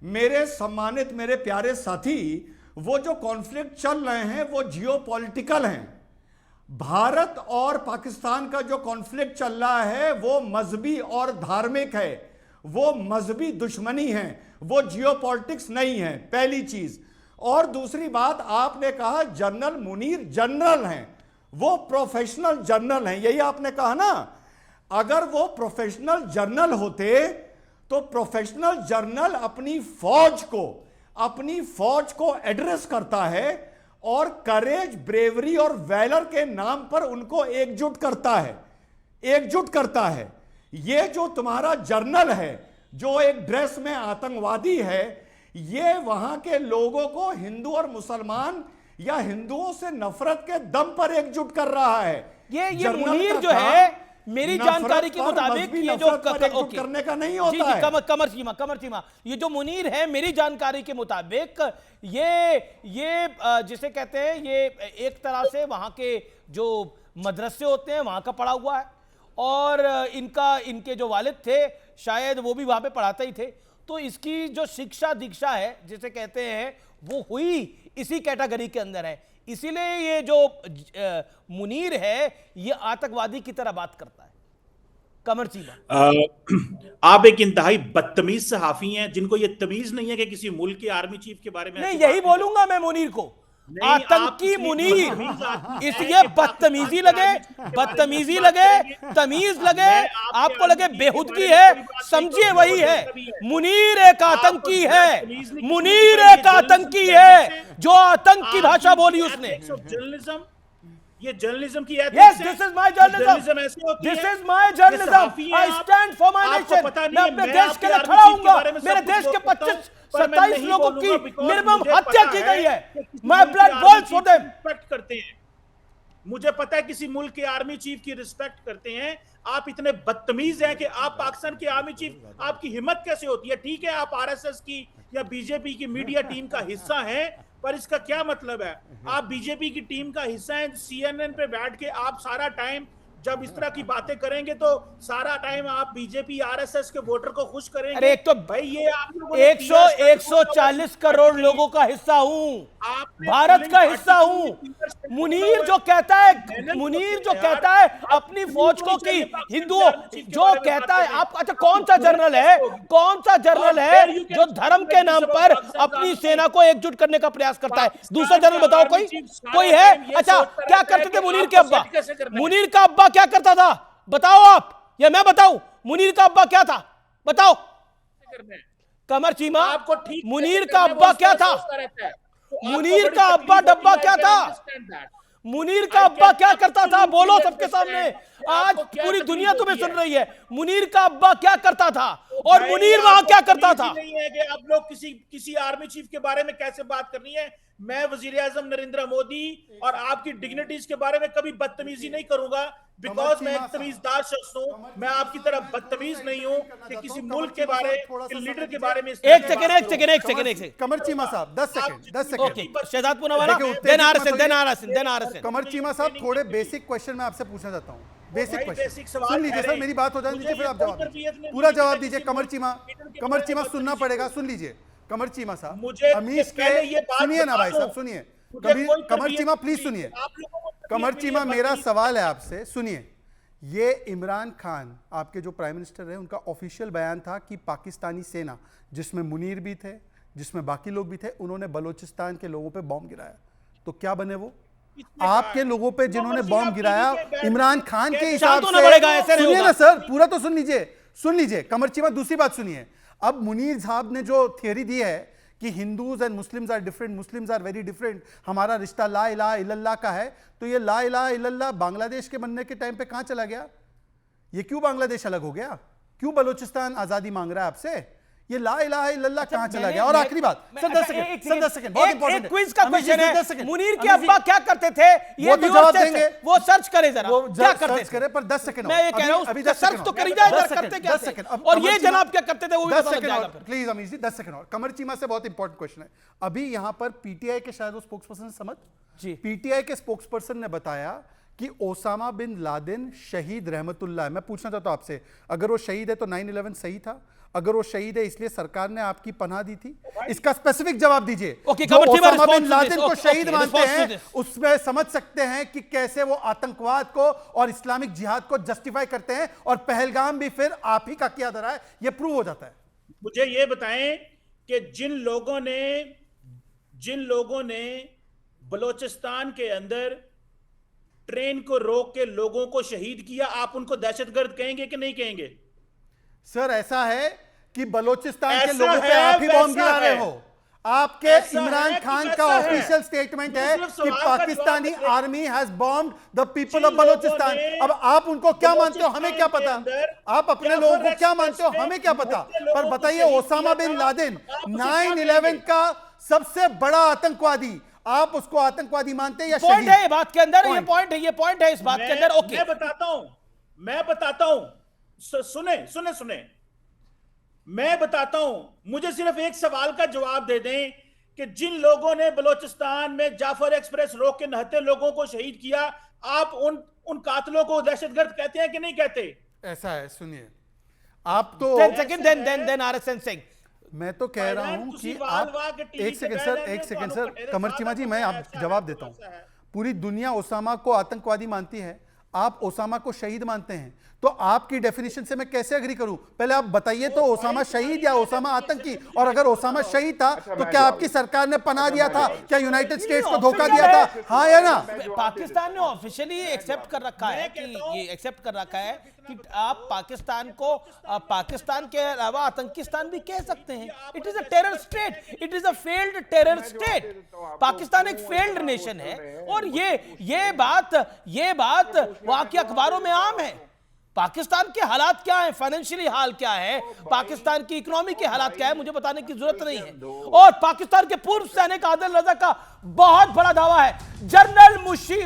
मेरे सम्मानित, मेरे प्यारे साथी, वो जो कॉन्फ्लिक्ट चल रहे हैं वो जियोपॉलिटिकल हैं। भारत और पाकिस्तान का जो कॉन्फ्लिक्ट चल रहा है वो मजहबी और धार्मिक है, वो मजहबी दुश्मनी है, वो जियोपॉलिटिक्स नहीं है, पहली चीज। और दूसरी बात, आपने कहा जनरल मुनीर जनरल हैं, वो प्रोफेशनल जनरल हैं, यही आपने कहा ना। अगर वो प्रोफेशनल जनरल होते तो प्रोफेशनल जनरल अपनी फौज को एड्रेस करता है और करेज, ब्रेवरी और वैलर के नाम पर उनको एकजुट करता है। ये जो तुम्हारा जर्नल है, जो एक ड्रेस में आतंकवादी है, ये वहां के लोगों को हिंदू और मुसलमान या हिंदुओं से नफरत के दम पर एकजुट कर रहा है। ये मुनीर जो है, मेरी जानकारी के मुताबिक ये जो करने का नहीं होता है। कमर चीमा, ये जो मुनीर है मेरी जानकारी के मुताबिक ये जिसे कहते हैं, ये एक तरह से वहां के जो मदरसे होते हैं वहां का पढ़ा हुआ है, और इनके जो वालिद थे शायद वो भी वहां पे पढ़ाते ही थे। तो इसकी जो शिक्षा दीक्षा है जिसे कहते हैं वो हुई इसी कैटेगरी के अंदर है। इसीलिए ये जो मुनीर है ये आतंकवादी की तरह बात करता है। कमर चीमा, आप एक इंतहाई बदतमीज सहाफी हैं जिनको ये तमीज नहीं है कि किसी मुल्क के आर्मी चीफ के बारे में नहीं, यही बोलूंगा मैं मुनीर को, आतंकी मुनीर। इसलिए बदतमीजी लगे, तमीज लगे, आपको लगे बेहुदगी है, समझिए वही है। मुनीर एक आतंकी है, मुनीर एक आतंकी है, जो आतंक की भाषा बोली उसने। ये जर्नलिज्म की Yes, this is my journalism. This is my journalism. I stand for my nation. मैं अपने देश के लिए खड़ा हूँगा। मेरे देश के 25-27 लोगों की निर्मम हत्या की गई है। My blood boils for them. Respect करते हैं, मुझे पता है किसी मुल्क के आर्मी चीफ की रिस्पेक्ट करते हैं। आप इतने बदतमीज हैं कि आप पाकिस्तान के आर्मी चीफ, आपकी हिम्मत कैसे होती है? ठीक है, आप आरएसएस की या बीजेपी की मीडिया टीम का हिस्सा हैं, पर इसका क्या मतलब है? आप बीजेपी की टीम का हिस्सा हैं, सीएनएन पे बैठ के आप सारा टाइम जब इस तरह की बातें करेंगे तो सारा टाइम आप बीजेपी आरएसएस के वोटर को खुश करेंगे। अरे एक तो भाई ये आप 140 करोड़ लोगों का हिस्सा हूं, भारत का हिस्सा हूं। मुनीर जो कहता है अपनी फौज को कि हिंदुओं, जो कहता है आप, अच्छा कौन सा जर्नल है जो धर्म के नाम पर अपनी सेना को एकजुट करने का प्रयास करता है? दूसरा जर्नल बताओ, कोई है? अच्छा, क्या करते थे मुनीर के अब्बा? मुनीर का अब्बा क्या करता था बताओ आप, या मैं बताऊं? मुनीर का अब्बा क्या था बताओ? कमर चीमा, मुनीर का अब्बा क्या था? मुनीर का अब्बा डब्बा क्या था? मुनीर का अब्बा क्या करता था? बोलो सबके सामने, आज पूरी दुनिया तुम्हें सुन रही है। मुनीर का अब्बा क्या करता था और मुनीर वहां क्या करता था? नहीं है कि आप लोग किसी आर्मी चीफ के बारे में कैसे बात करनी है। मैं वजीर आजम नरेंद्र मोदी और आपकी डिग्निटीज के बारे में कभी बदतमीजी नहीं करूंगा, बिकॉज मैं एक तमीजदार शख्स हूं। मैं आपकी तरह बदतमीज नहीं हूं कि किसी मुल्क के बारे, लीडर के बारे में। एक सेकंड कमर चीमा साहब 10 second Shehzad Poonawalla, then RSN. Qamar Cheema साहब, थोड़े बेसिक क्वेश्चन मैं आपसे पूछना चाहता हूँ। बेसिक क्वेश्चन सुन लीजिए सर, मेरी बात हो जाने दीजिए, फिर आप जवाब दीजिए, पूरा जवाब दीजिए। कमर चीमा सुनना पड़ेगा, सुन लीजिए। कमर चीमा साहब, अमीश के सुनिए ना भाई साहब, सुनिए। कमर चीमा प्लीज सुनिए। कमर चीमा, मेरा सवाल है आपसे, सुनिए। ये इमरान खान आपके जो प्राइम मिनिस्टर है, उनका ऑफिशियल बयान था कि पाकिस्तानी सेना, जिसमें मुनीर भी थे, जिसमें बाकी लोग भी थे, उन्होंने बलूचिस्तान के लोगों पे बॉम्ब गिराया। तो क्या बने वो? आपके लोगों पे जिन्होंने बॉम्ब गिराया इमरान खान के हिसाब से, सुनिए ना सर, पूरा तो सुन लीजिए। कमर चीमा, दूसरी बात सुनिए। अब मुनीर साहब ने जो थियरी दी है कि Hindus and Muslims are different, Muslims are very different, हमारा रिश्ता ला इलाहा इल्लल्लाह का है, तो ये ला इलाहा इल्लल्लाह बांग्लादेश के बनने के टाइम पे कहां चला गया? ये क्यों बांग्लादेश अलग हो गया? क्यों बलूचिस्तान आजादी मांग रहा है आपसे? ये ला इलाहा इल्लल्लाह कहां चला गया? और आखिरी बात सर, 10 सेकंड बहुत इंपॉर्टेंट है, क्विज का क्वेश्चन है। मुनीर के अब्बा क्या करते थे? ये तो जवाब देंगे, वो सर्च करे जरा, क्या करते थे? पर 10 सेकंड मैं ये कह रहा हूं, सर्च तो करी जाए, करते क्या थे? और ये जनाब क्या करते थे वो भी पता लग जाएगा। प्लीज अमीश जी 10 सेकंड और। कमर चीमा से बहुत इंपॉर्टेंट क्वेश्चन है। अभी यहां पर पीटीआई के शायद वो स्पोक्सपर्सन समझ जी, पीटीआई के स्पोक्सपर्सन ने बताया कि ओसामा बिन लादेन शहीद रहमतुल्लाह है। मैं पूछना चाहता हूं आपसे, अगर वो शहीद है तो 9/11 सही था? अगर वो शहीद है इसलिए सरकार ने आपकी पनाह दी थी? इसका स्पेसिफिक जवाब दीजिए। जो ओसामा बिन लादेन को शहीद मानते हैं उसमें समझ सकते हैं कि कैसे वो आतंकवाद को और इस्लामिक जिहाद को जस्टिफाई करते हैं, और पहलगाम भी फिर आप ही का किया धरा है, ये प्रूव हो जाता है। मुझे ये बताएं कि जिन लोगों ने बलोचिस्तान के अंदर ट्रेन को रोक के लोगों को शहीद किया, आप उनको दहशतगर्द कहेंगे कि नहीं कहेंगे? सर ऐसा है कि बलोचिस्तान के लोगों पे आप ही बॉम्ब गिरा रहे हो। आपके इमरान खान का ऑफिशियल स्टेटमेंट है कि Pakistani army has bombed the people of Balochistan. अब आप उनको क्या मानते हो, हमें क्या पता? आप अपने लोगों को क्या मानते हो, हमें क्या पता? पर बताइए, ओसामा बिन लादेन 9/11 का सबसे बड़ा आतंकवादी, आप उसको आतंकवादी मानते हैं या पॉइंट है बात के अंदर? ये पॉइंट है इस बात के अंदर। ओके, मैं बताता हूं सुने मैं बताता हूं। मुझे सिर्फ एक सवाल का जवाब दे दें कि जिन लोगों ने बलोचिस्तान में जाफर एक्सप्रेस रोक के 69 लोगों को शहीद किया, आप उन कातलों को दहशतगर्द कहते हैं कि नहीं कहते? ऐसा है, सुनिए, आप तो देन आरएसएन सिंह, मैं तो कह रहा हूं कि आप एक सेकंड सर कमर चीमा जी, मैं आप जवाब देता हूं। पूरी दुनिया ओसामा को आतंकवादी मानती है, आप ओसामा को शहीद मानते हैं, तो आपकी डेफिनेशन से मैं कैसे एग्री करूं? पहले आप बताइए तो, ओसामा शहीद या ओसामा आतंकी? और अगर ओसामा शहीद था तो क्या आपकी सरकार ने पनाह दिया था? क्या यूनाइटेड स्टेट्स को धोखा दिया था? हाँ या ना? पाकिस्तान ने ऑफिशियली एक्सेप्ट कर रखा है कि ये एक्सेप्ट कर रखा है कि आप पाकिस्तान को पाकिस्तान के अलावा आतंकिस्तान भी कह सकते हैं। It is a terror state, it is a failed terror state. Pakistan एक फेल्ड नेशन है, और ये बात वहां के अखबारों में आम है। पाकिस्तान के हालात क्या है, फाइनेंशियली हाल क्या है, पाकिस्तान की इकोनॉमी के हालात क्या है, मुझे बताने की जरूरत नहीं है। और पाकिस्तान के पूर्व सैनिक आदिल रजा का बहुत बड़ा दावा है, जनरल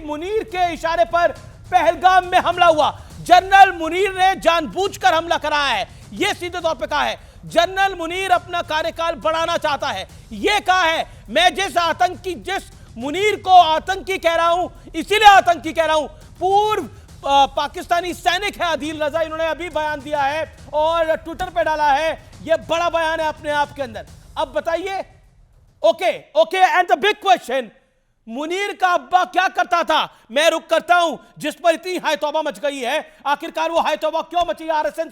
मुनीर के इशारे पर पहलगाम में हमला हुआ। जनरल मुनीर ने जानबूझकर हमला कराया है, यह सीधे तौर पे कहा है। जनरल मुनीर अपना कार्यकाल बढ़ाना चाहता है, यह कहा है। मैं जिस मुनीर को आतंकी कह रहा हूं, इसीलिए आतंकी कह रहा हूं। पूर्व पाकिस्तानी सैनिक है आदिल रजा, इन्होंने अभी बयान दिया है और ट्विटर पे डाला है, यह बड़ा बयान है अपने आप के अंदर। अब बताइए, okay and the big question, Munir का अब्बा क्या करता था? मैं रुक करता हूं जिस पर इतनी हाय तौबा मच गई है। आखिरकार वो हाय तौबा क्यों मची? आरएसएन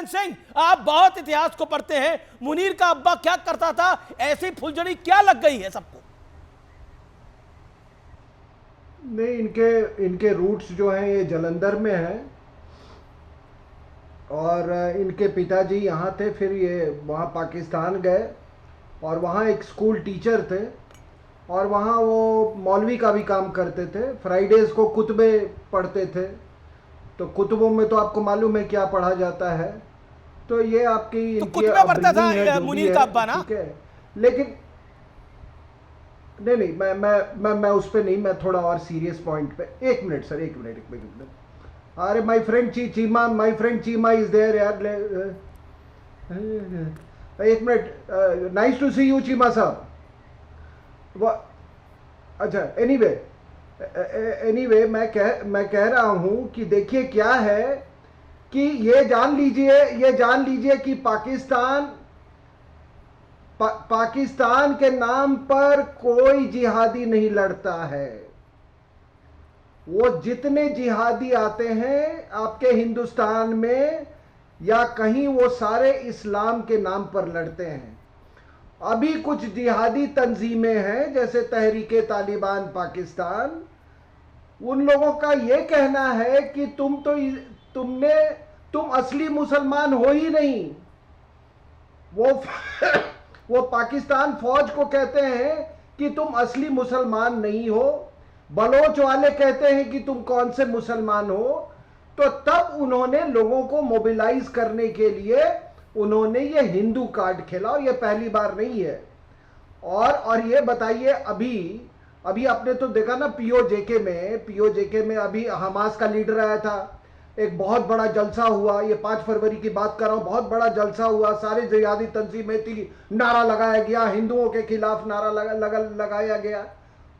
सिंह, आप बहुत इतिहास को पढ़ते हैं, मुनीर का अब्बा क्या करता था? ऐसी फुलझड़ी क्या लग गई है सबको? नहीं, इनके रूट्स जो हैं ये जलंधर में हैं, और इनके पिताजी यहाँ थे, फिर ये वहाँ पाकिस्तान गए और वहाँ एक स्कूल टीचर थे, और वहाँ वो मौलवी का भी काम करते थे। फ्राइडेज़ को कुतबे पढ़ते थे, तो कुतबों में तो आपको मालूम है क्या पढ़ा जाता है। तो ये आपकी तो कुतबा पढ़ता था मुनीर का अब्बा ना? ठीक है, लेकिन नहीं, मैं उस पे नहीं, मैं थोड़ा और सीरियस पॉइंट पे। एक मिनट सर, एक मिनट। अरे my friend Cheema is there यार। एक minute, nice to see you Cheema sahab. अच्छा, एनीवे मैं कह रहा हूं कि देखिए क्या है कि ये जान लीजिए कि पाकिस्तान के नाम पर कोई जिहादी नहीं लड़ता है। वो जितने जिहादी आते हैं आपके हिंदुस्तान में या कहीं, वो सारे इस्लाम के नाम पर लड़ते हैं। अभी कुछ जिहादी तंजीमें हैं जैसे तहरीके तालिबान पाकिस्तान, उन लोगों का ये कहना है कि तुम असली मुसलमान हो ही नहीं। वो पाकिस्तान फौज को कहते हैं कि तुम असली मुसलमान नहीं हो। बलोच वाले कहते हैं कि तुम कौन से मुसलमान हो। तो तब उन्होंने लोगों को मोबिलाइज करने के लिए उन्होंने ये हिंदू कार्ड खेला, और ये पहली बार नहीं है। और ये बताइए, अभी आपने तो देखा ना पीओजेके में अभी हमास का लीडर आया था, एक बहुत बड़ा जलसा हुआ। ये 5 फरवरी की बात कर रहा हूं, बहुत बड़ा जलसा हुआ, सारे जिहादी तंजीमें थी, नारा लगाया गया, हिंदुओं के खिलाफ नारा लगाया गया।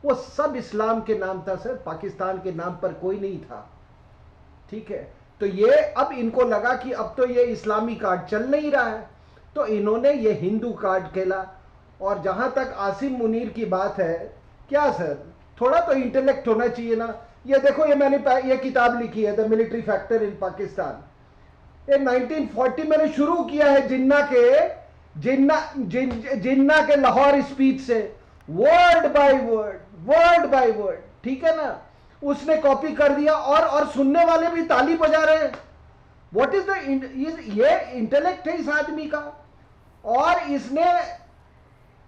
वो सब इस्लाम के नाम था सर, पाकिस्तान के नाम पर कोई नहीं था। ठीक है, तो ये अब इनको लगा कि अब तो ये इस्लामी कार्ड चल नहीं रहा है, तो इन्होंने ये हिंदू कार्ड खेला। और जहां तक आसिम मुनीर की बात है, क्या सर थोड़ा तो इंटेलेक्ट होना चाहिए ना। ये देखो, ये मैंने ये किताब लिखी है, the military factor in Pakistan. ये 1940 मैंने शुरू किया है जिन्ना के लाहौर स्पीच से, वर्ड बाय वर्ड, ठीक है ना। उसने कॉपी कर दिया और सुनने वाले भी ताली बजा रहे हैं। व्हाट इज द, ये इंटेलेक्ट है इस आदमी का। और इसने,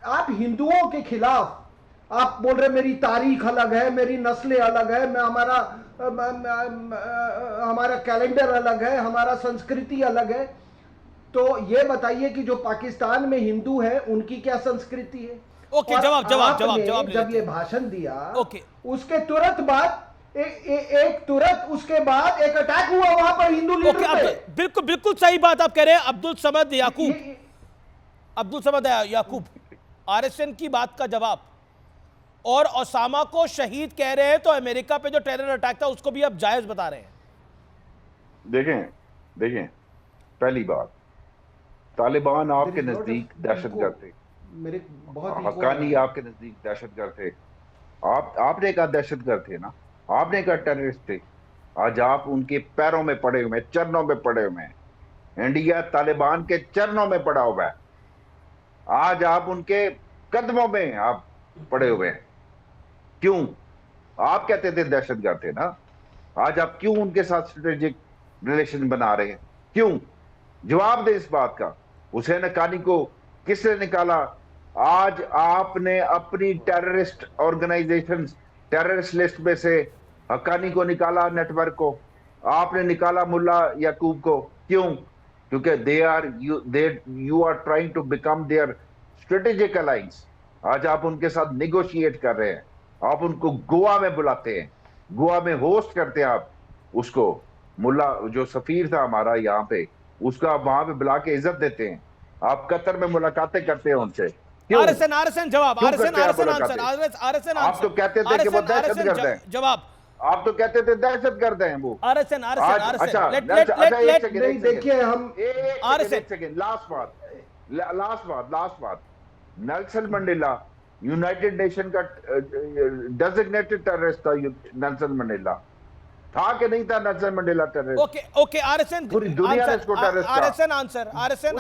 आप हिंदुओं के खिलाफ आप बोल रहे मेरी तारीख अलग है, मेरी नस्लें अलग है, मैं हमारा कैलेंडर अलग है, हमारा संस्कृति अलग है। तो ये बताइए कि जो पाकिस्तान में हिंदू है उनकी क्या संस्कृति है? ओके, जवाब जब ये भाषण दिया, उसके तुरंत बाद उसके बाद एक अटैक हुआ वहां पर हिंदू लीडर पे। बिल्कुल सही बात आप कह रहे हैं। अब्दुल समद याकूब, आरएसएन की बात का जवाब। और ओसामा को शहीद कह रहे हैं, तो अमेरिका पे जो टेरर अटैक था उसको भी आप जायज बता रहे हैं। देखें, पहली बात, तालिबान आपके नजदीक दहशतगर्द थे, मेरे बहुत हक्कानी आपके नजदीक दहशतगर्द थे। आपने कहा दहशतगर्द थे ना, आपने कहा टेररिस्ट थे। आज आप उनके पैरों में पड़े हुए, चरणों में पड़े हुए हैं। इंडिया तालिबान के चरणों में पड़ा हुआ है। आज आप उनके कदमों में आप पड़े हुए हैं। क्यों? आप कहते थे दहशतगर्द थे ना, आज आप क्यों उनके साथ स्ट्रेटेजिक रिलेशन बना रहे हैं? क्यों? जवाब दे इस बात का। हुसैन हक्कानी को किसने निकाला? आज आपने अपनी टेररिस्ट ऑर्गेनाइजेशन, टेररिस्ट लिस्ट में से हक्कानी को निकाला, नेटवर्क को आपने निकाला, मुल्ला याकूब को। क्यों? क्योंकि you are trying to become their strategic alliance. आज आप उनके साथ निगोशिएट कर रहे हैं, आप उनको गोवा में बुलाते हैं, गोवा में होस्ट करते हैं आप उसको। मुल्ला जो सफीर था हमारा यहाँ पे, उसका आप वहां पे बुला के इज्जत देते हैं। आप कतर में मुलाकातें करते हैं उनसे। आरएसएन जवाब, आरएसएन आंसर। आप तो कहते थे कि वो दहशतगर्द हैं। जवाब, आप तो कहते थे दहशतगर्द हैं वो। आरएसएन देखिए, हम लास्ट बात, नेल्सन मंडेला यूनाइटेड नेशन का डेजिग्नेटेड टेररिस्ट था। नेल्सन मंडेला था कि नहीं था? Nelson Mandela terrorist. Okay RSN, पूरी दुनिया ने इसको टेररिस्ट कहा। आरएसएन आंसर, आरएसएन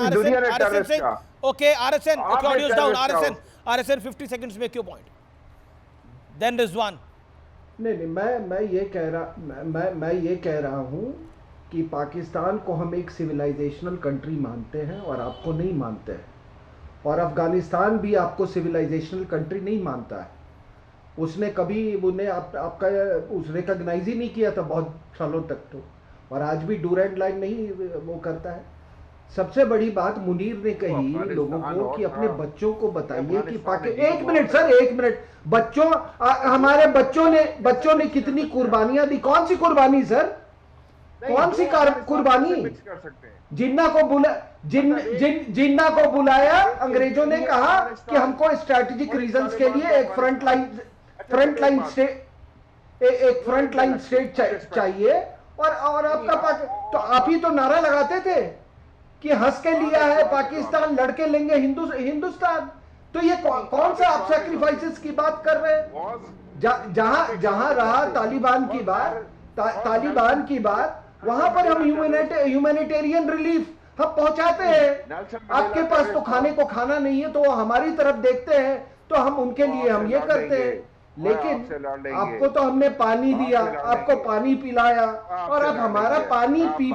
कहा। Okay RSN, audios down. RSN 50 seconds में क्यों पॉइंट, देन रिजवान। नहीं, मैं ये कह रहा हूं कि पाकिस्तान को हम एक सिविलाइजेशनल कंट्री मानते हैं और आपको नहीं मानते हैं। और अफगानिस्तान भी आपको सिविलाइजेशनल कंट्री नहीं मानता है। उसने कभी आपका उस रिकॉग्नाइज ही नहीं किया था बहुत सालों तक तो। और आज भी डूरेंट लाइन नहीं वो करता है। सबसे बड़ी बात मुनीर ने कही लोगों को कि अपने बच्चों को बताइए कि एक मिनट बच्चों, हमारे बच्चों ने कितनी कुर्बानियां दी। कौन सी कुर्बानी सर? कौन सी कुर्बानी? जिन्ना को बुलाया, अंग्रेजों ने कहा कि हमको स्ट्रैटेजिक रीजंस के लिए एक फ्रंट लाइन स्टेट चाहिए। और आपका तो आप ही तो नारा लगाते थे कि हंस के लिया है पाकिस्तान, लड़के लेंगे हिंदुस्तान। तो ये कौन सा आप सैक्रिफाइसेस की बात कर रहे हैं? जहां रहा तालिबान की बात, वहां पर हम ह्यूमैनिटेरियन रिलीफ हम पहुंचाते हैं। आपके पास तो खाने को खाना नहीं है, तो वो हमारी तरफ देखते हैं, तो हम उनके लिए हम ये करते हैं। लेकिन आपको तो हमने पानी दिया, आपको पानी पिलाया, और अब हमारा पानी पी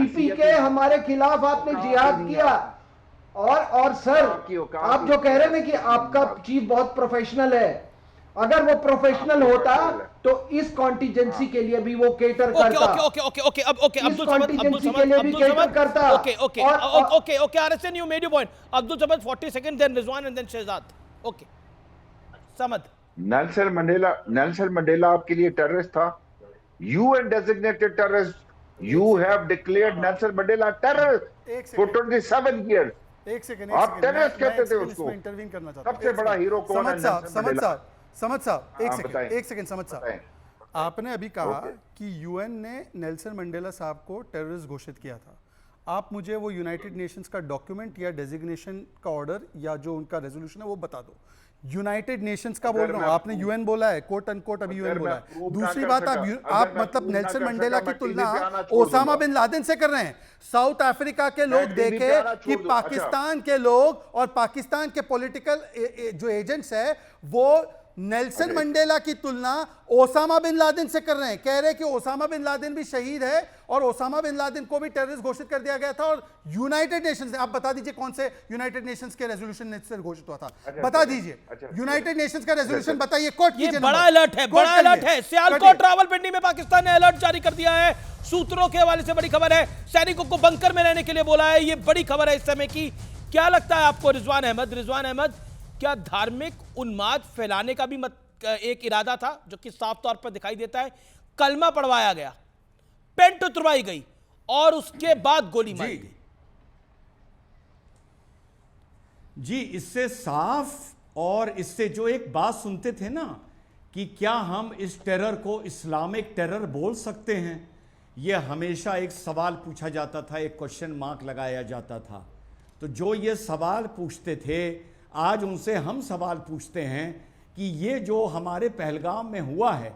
पी के हमारे खिलाफ आपने जिहाद किया। और सर, आप जो कह रहे हैं कि आपका चीफ बहुत प्रोफेशनल है, अगर वो प्रोफेशनल होता तो इस कॉन्टिजेंसी के लिए भी वो केटर करता। ओके अब्दुल समद, आरएसएन you made your point. Abdul Samad 40 second, then Rizwan and then Shehzad. Okay Samad. Nelson Mandela आपके लिए टेररिस्ट था? UN designated terrorist. You have declared Nelson Mandela terrorist for 27 years. एक सेकंड आप टेररिस्ट कहते थे उसको। इंटरवीन करना चाहता हूं। सबसे बड़ा हीरो कौन है? समझ साहब एक सेकंड समझ साहब, बताएं। आपने अभी कहा कि यूएन ने नेल्सन मंडेला साहब को टेररिस्ट घोषित किया था। आप मुझे वो यूनाइटेड नेशंस का डॉक्यूमेंट या डेजिग्नेशन का ऑर्डर या जो उनका रेजोल्यूशन है वो बता दो। यूनाइटेड नेशंस का बोल रहा हूँ, आपने यूएन बोला है, कोट अनकोट अभी यूएन बोला है। दूसरी बात, आप मतलब नेल्सन मंडेला की तुलना ओसामा बिन लादेन से कर रहे हैं। साउथ अफ्रीका के लोग देखे कि पाकिस्तान के लोग और पाकिस्तान के पॉलिटिकल जो एजेंट्स है वो नेल्सन मंडेला की तुलना ओसामा बिन लादेन से कर रहे हैं। कह रहे हैं कि ओसामा बिन लादेन भी शहीद है और ओसामा बिन लादेन को भी टेररिस्ट घोषित कर दिया गया था। और यूनाइटेड नेशंस, आप बता दीजिए कौन से यूनाइटेड नेशंस के रेजोल्यूशन से घोषित हुआ था, बता दीजिए। यूनाइटेड नेशंस का रेजोल्यूशन बताइए, कोर्ट कीजिए। बड़ा अलर्ट है, बड़ा अलर्ट है। सियालकोट रावलपिंडी में पाकिस्तान ने अलर्ट जारी कर दिया है। सूत्रों के हवाले से बड़ी खबर है, सैनिकों को बंकर में रहने के लिए बोला है। ये बड़ी खबर है इस समय की। क्या लगता है आपको रिजवान अहमद, क्या धार्मिक उन्माद फैलाने का भी एक इरादा था, जो कि साफ तौर पर दिखाई देता है? कलमा पढ़वाया गया, पेंट उतरवाई गई और उसके बाद गोली मारी गई। जी, इससे साफ, और इससे जो एक बात सुनते थे ना कि क्या हम इस टेरर को इस्लामिक टेरर बोल सकते हैं, यह हमेशा एक सवाल पूछा जाता था, एक क्वेश्चन मार्क लगाया जाता था। तो जो ये सवाल पूछते थे, आज उनसे हम सवाल पूछते हैं कि ये जो हमारे पहलगाम में हुआ है,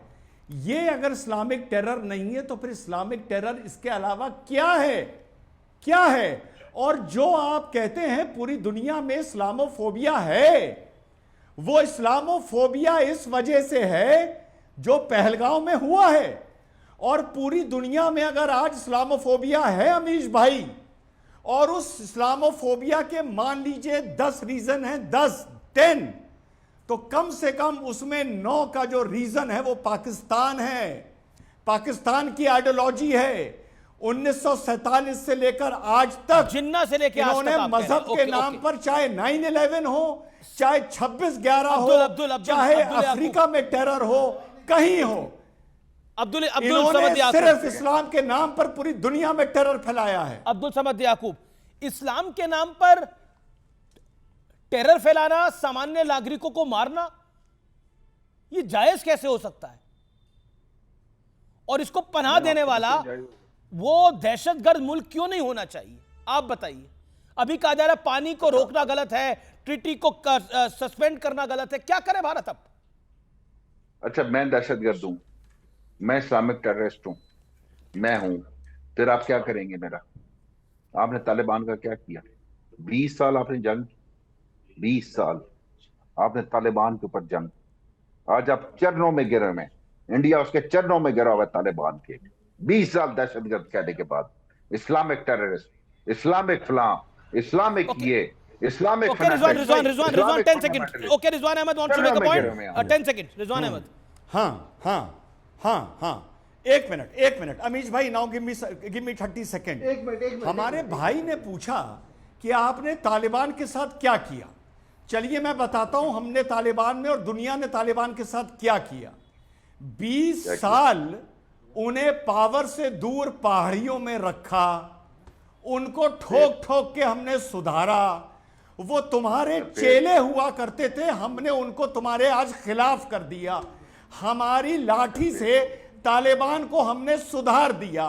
ये अगर इस्लामिक टेरर नहीं है तो फिर इस्लामिक टेरर इसके अलावा क्या है? और जो आप कहते हैं पूरी दुनिया में इस्लामोफोबिया है, वो इस्लामोफोबिया इस वजह से है जो पहलगाम में हुआ है। और पूरी दुनिया में अगर आज इस्लामोफोबिया है अमीश भाई, और उस इस्लामोफोबिया के मान लीजिए 10 रीजन है, 10 तो कम से कम उसमें 9 का जो रीजन है वो पाकिस्तान है, पाकिस्तान की आइडियोलॉजी है। 1947 से लेकर आज तक, जिन्ना से लेकर इन्होंने मजहब के नाम पर, चाहे 9/11 हो, चाहे 26/11 हो, चाहे अफ्रीका में टेरर हो, कहीं हो, इन्होंने सिर्फ इस्लाम के नाम पर पूरी दुनिया में टेरर फैलाया है। अब्दुल समद याकूब, इस्लाम के नाम पर टेरर फैलाना, सामान्य नागरिकों को मारना, यह जायज कैसे हो सकता है? और इसको पनाह देने वाला वो दहशतगर्द मुल्क क्यों नहीं होना चाहिए? आप बताइए। अभी कहा जा रहा है पानी को रोकना गलत है, ट्रीटी को सस्पेंड करना गलत है, क्या करे भारत अब? अच्छा, मैं दहशतगर्द हूं, मैं इस्लामिक टेररिस्ट हूं, मैं हूं, फिर आप क्या करेंगे मेरा? आपने तालिबान का क्या किया? 20 साल आपने जंग, 20 साल आपने तालिबान के ऊपर जंग। आज आप चरणों में गिरे हुए, इंडिया उसके चरणों में गिरा हुआ है तालिबान के। 20 साल दहशतगर्द कहने के बाद इस्लामिक टेररिस्ट, इस्लामिक फलां, इस्लामिक ये, Islamic Rizwan 10 second. Okay, Rizwan Ahmed wants to make a point. 10 second, Rizwan Ahmed. हाँ, एक मिनट अमीश भाई, नाउ गिव मी 30 सेकेंड। एक मिनट। हमारे भाई ने पूछा कि आपने तालिबान के साथ क्या किया। चलिए मैं बताता हूं हमने तालिबान में और दुनिया ने तालिबान के साथ क्या किया। 20 साल उन्हें पावर से दूर पहाड़ियों में रखा, उनको ठोक ठोक के हमने सुधारा। वो तुम्हारे चेले हुआ करते थे, हमने उनको तुम्हारे आज खिलाफ कर दिया। हमारी लाठी से तालिबान को हमने सुधार दिया,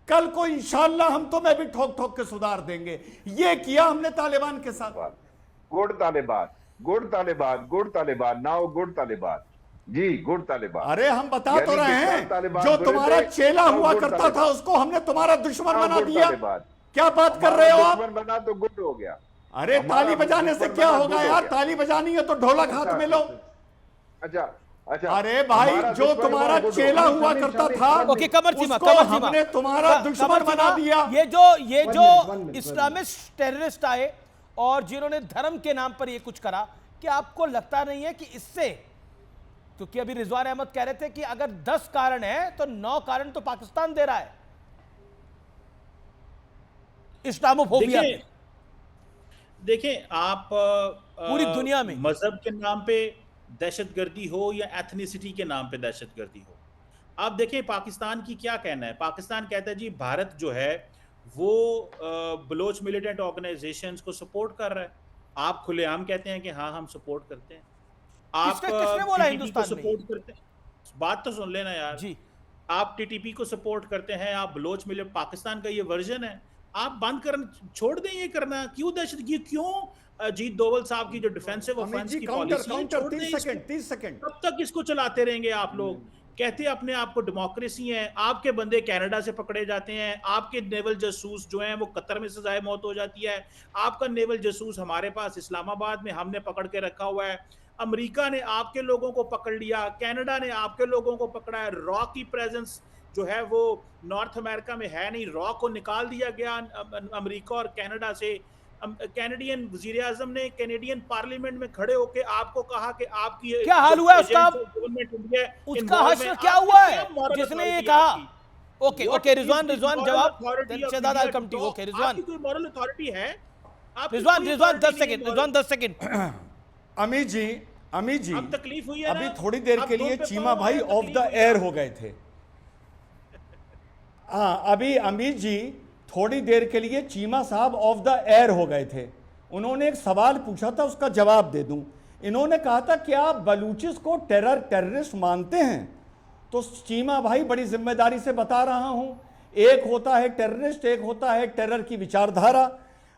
कल को इंशाल्लाह हम तुम्हें भी ठोक ठोक के सुधार देंगे। ये किया हमने तालिबान के साथ। Good Taliban, now good Taliban ji, good Taliban. अरे हम बता तो रहे हैं, जो तुम्हारा चेला हुआ करता था उसको हमने तुम्हारा दुश्मन बना दिया। क्या बात कर रहे हो आप? दुश्मन बना तो गुड हो गया। अरे ताली बजाने से क्या होगा यार? ताली बजानी है तो ढोलक हाथ में लो। अच्छा, अरे भाई, जो तुम्हारा चेला हुआ करता था, ओके, कमर सीमा, हमने तुम्हारा दुश्मन बना दिया। ये जो इस्लामिस्ट टेररिस्ट आए और जिन्होंने धर्म के नाम पर ये कुछ करा, क्या आपको लगता नहीं है कि इससे, क्योंकि अभी रिजवान अहमद कह रहे थे कि अगर 10 कारण है तो 9 कारण तो पाकिस्तान दे रहा है इस्लामोफोबिया। देखें आप, पूरी दुनिया में मजहब के नाम पे दहशतगर्दी हो या एथनिसिटी के नाम पे दहशतगर्दी हो, आप देखें पाकिस्तान की क्या कहना है। पाकिस्तान कहता है जी भारत जो है वो बलोच मिलिटेंट ऑर्गेनाइजेशंस को सपोर्ट कर रहा है। आप खुलेआम कहते हैं कि हाँ हम सपोर्ट करते हैं। आप किसने बोला TTP को हिंदुस्तान में? सपोर्ट करते हैं। बात तो सुन लेना यार जी। आप TTP को सपोर्ट करते हैं, आप बलोच मिलिटेंट, पाकिस्तान का ये वर्जन है, आप बंद करना छोड़ दें ये करना। क्यों दहशत, ये क्यों अजीत डोवल साहब की जो डिफेंसिव ऑफेंस की पॉलिसी है, छोड़ दें इसको। 30 सेकंड कब तक इसको चलाते रहेंगे आप लोग? कहते अपने आप को डेमोक्रेसी है, आपके बंदे कनाडा से पकड़े जाते हैं, आपके नेवल जासूस जो हैं वो कतर में सजाए मौत हो जाती है, आपका नेवल जासूस हमारे पास इस्लामाबाद में हमने पकड़ के रखा हुआ है, अमेरिका ने आपके लोगों को पकड़ लिया, कनाडा ने आपके लोगों को पकड़ा है, रॉ की प्रेजेंस जो है वो नॉर्थ अमेरिका में है नहीं, रॉ को निकाल दिया गया अमेरिका और कनाडा से। कैनेडियन वजीर आजम ने कैनेडियन पार्लियामेंट में खड़े होकर आपको कहा कि आपकी क्या हाल हुआ है उसका? गवर्नमेंट इंडिया उसका हश्र क्या हुआ है जिसने ये कहा? ओके ओके रिजवान जवाब, Shehzad I come to. Okay Rizwan, आपकी कोई मॉरल अथॉरिटी है? Rizwan 10 second, Rizwan 10 second. अमित जी अब तकलीफ हुई है अभी ना? थोड़ी देर अब के दो लिए पे चीमा पाँव भाई आया, ऑफ द तकलीफ हुई एयर है। हो गए थे। हाँ, अभी अमित जी थोड़ी देर के लिए चीमा साहब ऑफ द एयर हो गए थे। उन्होंने एक सवाल पूछा था, उसका जवाब दे दूं। इन्होंने कहा था क्या आप बलूचिस को टेररिस्ट मानते हैं? तो चीमा भाई बड़ी जिम्मेदारी से बता रहा हूं, एक होता है टेररिस्ट, एक होता है टेरर की विचारधारा।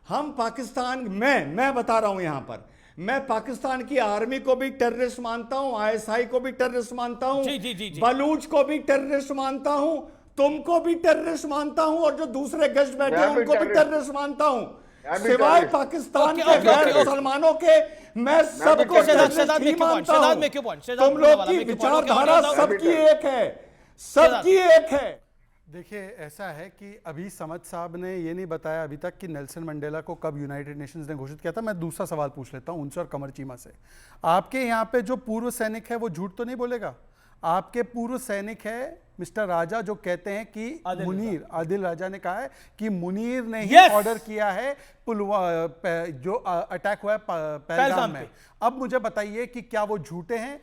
हम पाकिस्तान, मैं बता रहा हूं यहां पर, मैं पाकिस्तान की आर्मी को भी टेररिस्ट मानता हूं, ISI को भी टेररिस्ट मानता हूं, जी। बलूच को भी टेररिस्ट मानता हूं, तुमको भी टेररिस्ट मानता हूं, और जो दूसरे गेस्ट बैठे हैं उनको भी टेररिस्ट मानता हूं। सिवाय पाकिस्तान के गैर मुसलमानों के मैं सबको टेररिस्ट ही मानता हूं। तुम लोग की विचारधारा सबकी एक है, सबकी एक है। देखिए ऐसा है कि अभी समद साहब ने ये नहीं बताया अभी तक कि नेल्सन मंडेला को कब यूनाइटेड नेशंस ने घोषित किया था। मैं दूसरा सवाल पूछ लेता हूं उनसे और कमर चीमा से। आपके यहाँ पे जो पूर्व सैनिक है वो झूठ तो नहीं बोलेगा? आपके पूर्व सैनिक है मिस्टर राजा जो कहते हैं कि मुनीर, आदिल राजा ने कहा है कि मुनीर ने ही ऑर्डर किया है जो अटैक हुआ है पहलगाम में। अब मुझे बताइए कि क्या वो झूठे हैं